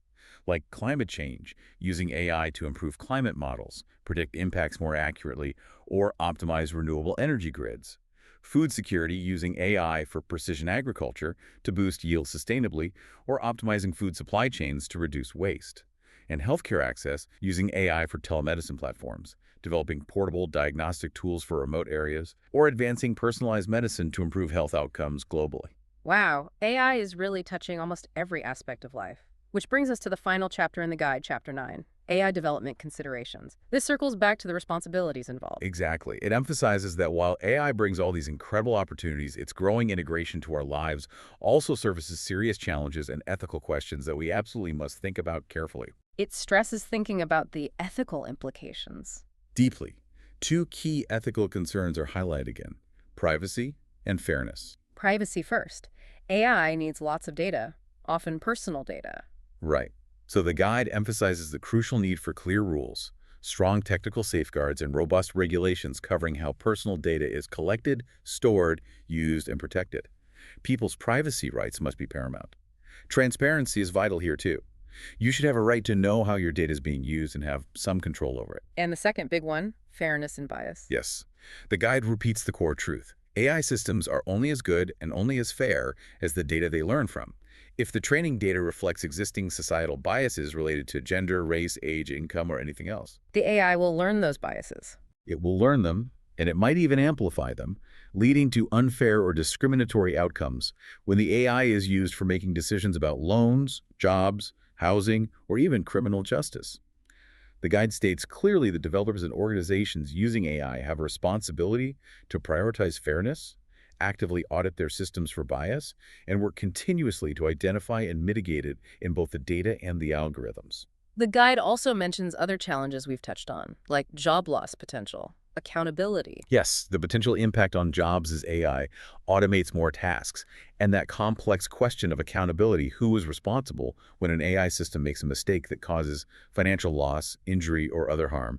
Speaker 2: like climate change, using AI to improve climate models, predict impacts more accurately, or optimize renewable energy grids. Food security using AI for precision agriculture to boost yield sustainably, or optimizing food supply chains to reduce waste. And healthcare access using AI for telemedicine platforms, developing portable diagnostic tools for remote areas, or advancing personalized medicine to improve health outcomes globally.
Speaker 1: Wow, AI is really touching almost every aspect of life. Which brings us to the final chapter in the guide, Chapter 9. AI development considerations. This circles back to the responsibilities involved.
Speaker 2: Exactly. It emphasizes that while AI brings all these incredible opportunities, its growing integration to our lives also surfaces serious challenges and ethical questions that we absolutely must think about carefully.
Speaker 1: It stresses thinking about the ethical implications.
Speaker 2: Deeply. Two key ethical concerns are highlighted again: privacy and fairness.
Speaker 1: Privacy first. AI needs lots of data, often personal data.
Speaker 2: Right. So the guide emphasizes the crucial need for clear rules, strong technical safeguards, and robust regulations covering how personal data is collected, stored, used, and protected. People's privacy rights must be paramount. Transparency is vital here too. You should have a right to know how your data is being used and have some control over it.
Speaker 1: And the second big one, fairness and bias.
Speaker 2: Yes. The guide repeats the core truth. AI systems are only as good and only as fair as the data they learn from. If the training data reflects existing societal biases related to gender, race, age, income, or anything else,
Speaker 1: The AI will learn those biases.
Speaker 2: it will learn them, and it might even amplify them, leading to unfair or discriminatory outcomes when the AI is used for making decisions about loans, jobs, housing, or even criminal justice. The guide states clearly that developers and organizations using AI have a responsibility to prioritize fairness, actively audit their systems for bias, and work continuously to identify and mitigate it in both the data and the algorithms.
Speaker 1: The guide also mentions other challenges we've touched on, like job loss potential, accountability.
Speaker 2: Yes, the potential impact on jobs as AI automates more tasks, and that complex question of accountability, who is responsible when an AI system makes a mistake that causes financial loss, injury, or other harm.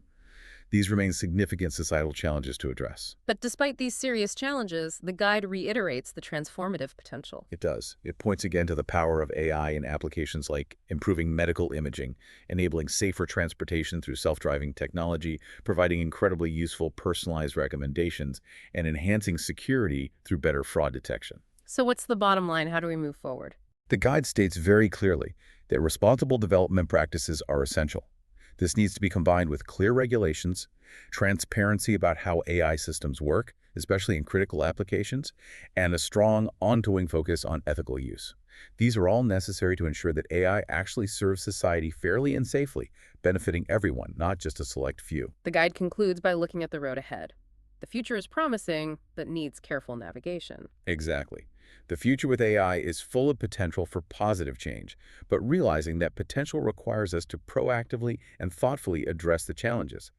Speaker 2: These remain significant societal challenges to address.
Speaker 1: But despite these serious challenges, the guide reiterates the transformative potential.
Speaker 2: It does. It points again to the power of AI in applications like improving medical imaging, enabling safer transportation through self-driving technology, providing incredibly useful personalized recommendations, and enhancing security through better fraud detection.
Speaker 1: So what's the bottom line? How do we move forward?
Speaker 2: The guide states very clearly that responsible development practices are essential. This needs to be combined with clear regulations, transparency about how AI systems work, especially in critical applications, and a strong, ongoing focus on ethical use. These are all necessary to ensure that AI actually serves society fairly and safely, benefiting everyone, not just a select few.
Speaker 1: The guide concludes by looking at the road ahead. The future is promising, but needs careful navigation.
Speaker 2: Exactly. The future with AI is full of potential for positive change, but realizing that potential requires us to proactively and thoughtfully address the challenges.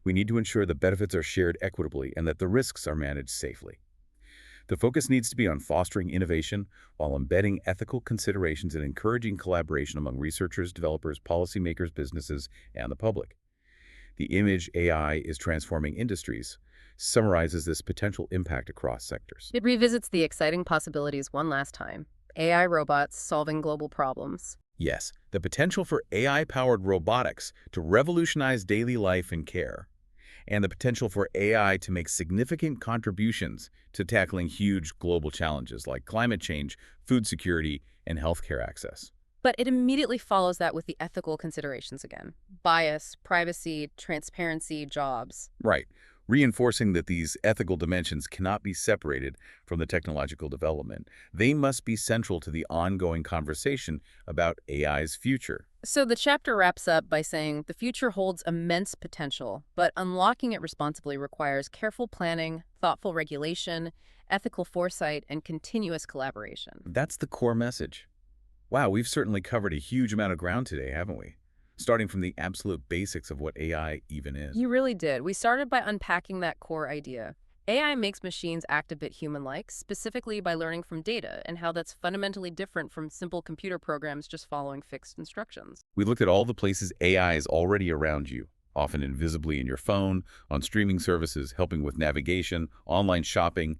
Speaker 2: We need to ensure the benefits are shared equitably and that the risks are managed safely. The focus needs to be on fostering innovation while embedding ethical considerations and encouraging collaboration among researchers, developers, policymakers, businesses, and the public. The image AI is transforming industries summarizes this potential impact across sectors.
Speaker 1: It revisits the exciting possibilities one last time. AI robots solving global problems.
Speaker 2: Yes, the potential for AI-powered robotics to revolutionize daily life and care, and the potential for AI to make significant contributions to tackling huge global challenges like climate change, food security, and healthcare access.
Speaker 1: But it immediately follows that with the ethical considerations again. Bias, privacy, transparency, jobs.
Speaker 2: Right. Reinforcing that these ethical dimensions cannot be separated from the technological development. They must be central to the ongoing conversation about AI's future.
Speaker 1: So the chapter wraps up by saying the future holds immense potential, but unlocking it responsibly requires careful planning, thoughtful regulation, ethical foresight, and continuous collaboration.
Speaker 2: That's the core message. Wow, we've certainly covered a huge amount of ground today, haven't we? Starting from the absolute basics of what AI even is.
Speaker 1: You really did. We started by unpacking that core idea. AI makes machines act a bit human-like, specifically by learning from data, and how that's fundamentally different from simple computer programs just following fixed instructions.
Speaker 2: We looked at all the places AI is already around you, often invisibly in your phone, on streaming services, helping with navigation, online shopping.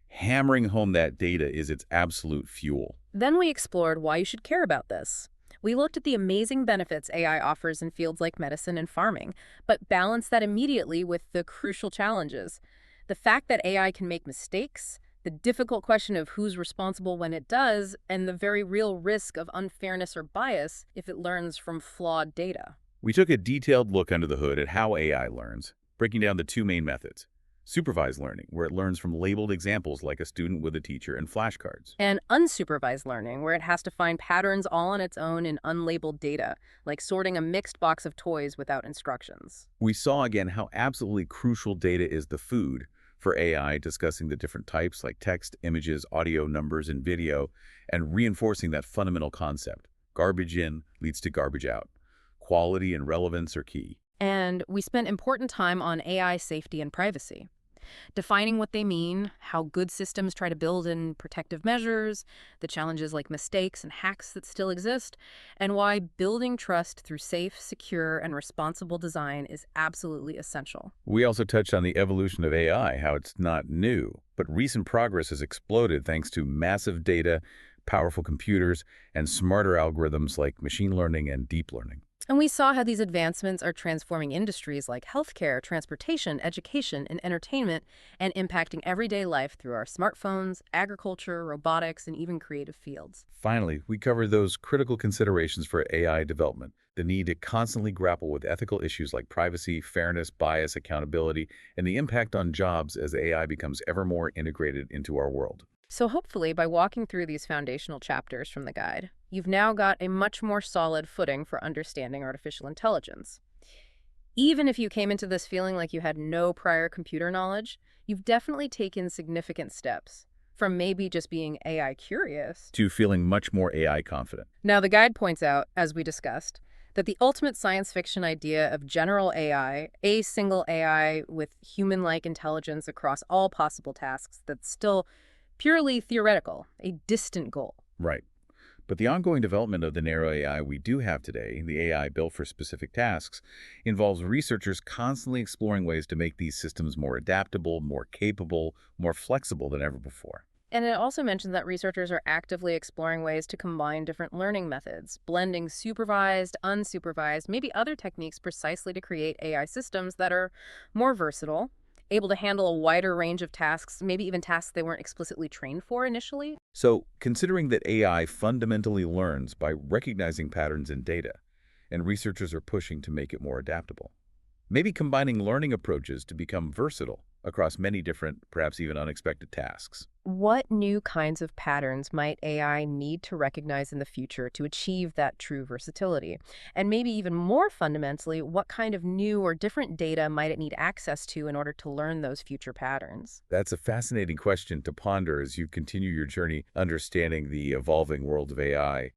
Speaker 2: Hammering home that data is its absolute fuel.
Speaker 1: Then we explored why you should care about this. We looked at the amazing benefits AI offers in fields like medicine and farming, but balanced that immediately with the crucial challenges. The fact that AI can make mistakes, the difficult question of who's responsible when it does, and the very real risk of unfairness or bias if it learns from flawed data.
Speaker 2: We took a detailed look under the hood at how AI learns, breaking down the two main methods. Supervised learning, where it learns from labeled examples like a student with a teacher and flashcards.
Speaker 1: And unsupervised learning, where it has to find patterns all on its own in unlabeled data, like sorting a mixed box of toys without instructions.
Speaker 2: We saw again how absolutely crucial data is the food for AI, discussing the different types like text, images, audio, numbers, and video, and reinforcing that fundamental concept. Garbage in leads to garbage out. Quality and relevance are key.
Speaker 1: And we spent important time on AI safety and privacy, defining what they mean, how good systems try to build in protective measures, the challenges like mistakes and hacks that still exist, and why building trust through safe, secure, and responsible design is absolutely essential.
Speaker 2: We also touched on the evolution of AI, how it's not new, but recent progress has exploded thanks to massive data, powerful computers, and smarter algorithms like machine learning and deep learning.
Speaker 1: And we saw how these advancements are transforming industries like healthcare, transportation, education, and entertainment, and impacting everyday life through our smartphones, agriculture, robotics, and even creative fields.
Speaker 2: Finally, we cover those critical considerations for AI development, the need to constantly grapple with ethical issues like privacy, fairness, bias, accountability, and the impact on jobs as AI becomes ever more integrated into our world.
Speaker 1: So hopefully, by walking through these foundational chapters from the guide, you've now got a much more solid footing for understanding artificial intelligence. Even if you came into this feeling like you had no prior computer knowledge, you've definitely taken significant steps, from maybe just being AI curious
Speaker 2: To feeling much more AI confident.
Speaker 1: Now, the guide points out, as we discussed, that the ultimate science fiction idea of general AI, a single AI with human-like intelligence across all possible tasks, that's still purely theoretical, a distant goal.
Speaker 2: Right. But the ongoing development of the narrow AI we do have today, the AI built for specific tasks, involves researchers constantly exploring ways to make these systems more adaptable, more capable, more flexible than ever before.
Speaker 1: And it also mentions that researchers are actively exploring ways to combine different learning methods, blending supervised, unsupervised, maybe other techniques precisely to create AI systems that are more versatile, able to handle a wider range of tasks, maybe even tasks they weren't explicitly trained for initially.
Speaker 2: So, considering that AI fundamentally learns by recognizing patterns in data, and researchers are pushing to make it more adaptable, maybe combining learning approaches to become versatile across many different, perhaps even unexpected tasks.
Speaker 1: What new kinds of patterns might AI need to recognize in the future to achieve that true versatility? And maybe even more fundamentally, what kind of new or different data might it need access to in order to learn those future patterns?
Speaker 2: That's a fascinating question to ponder as you continue your journey understanding the evolving world of AI.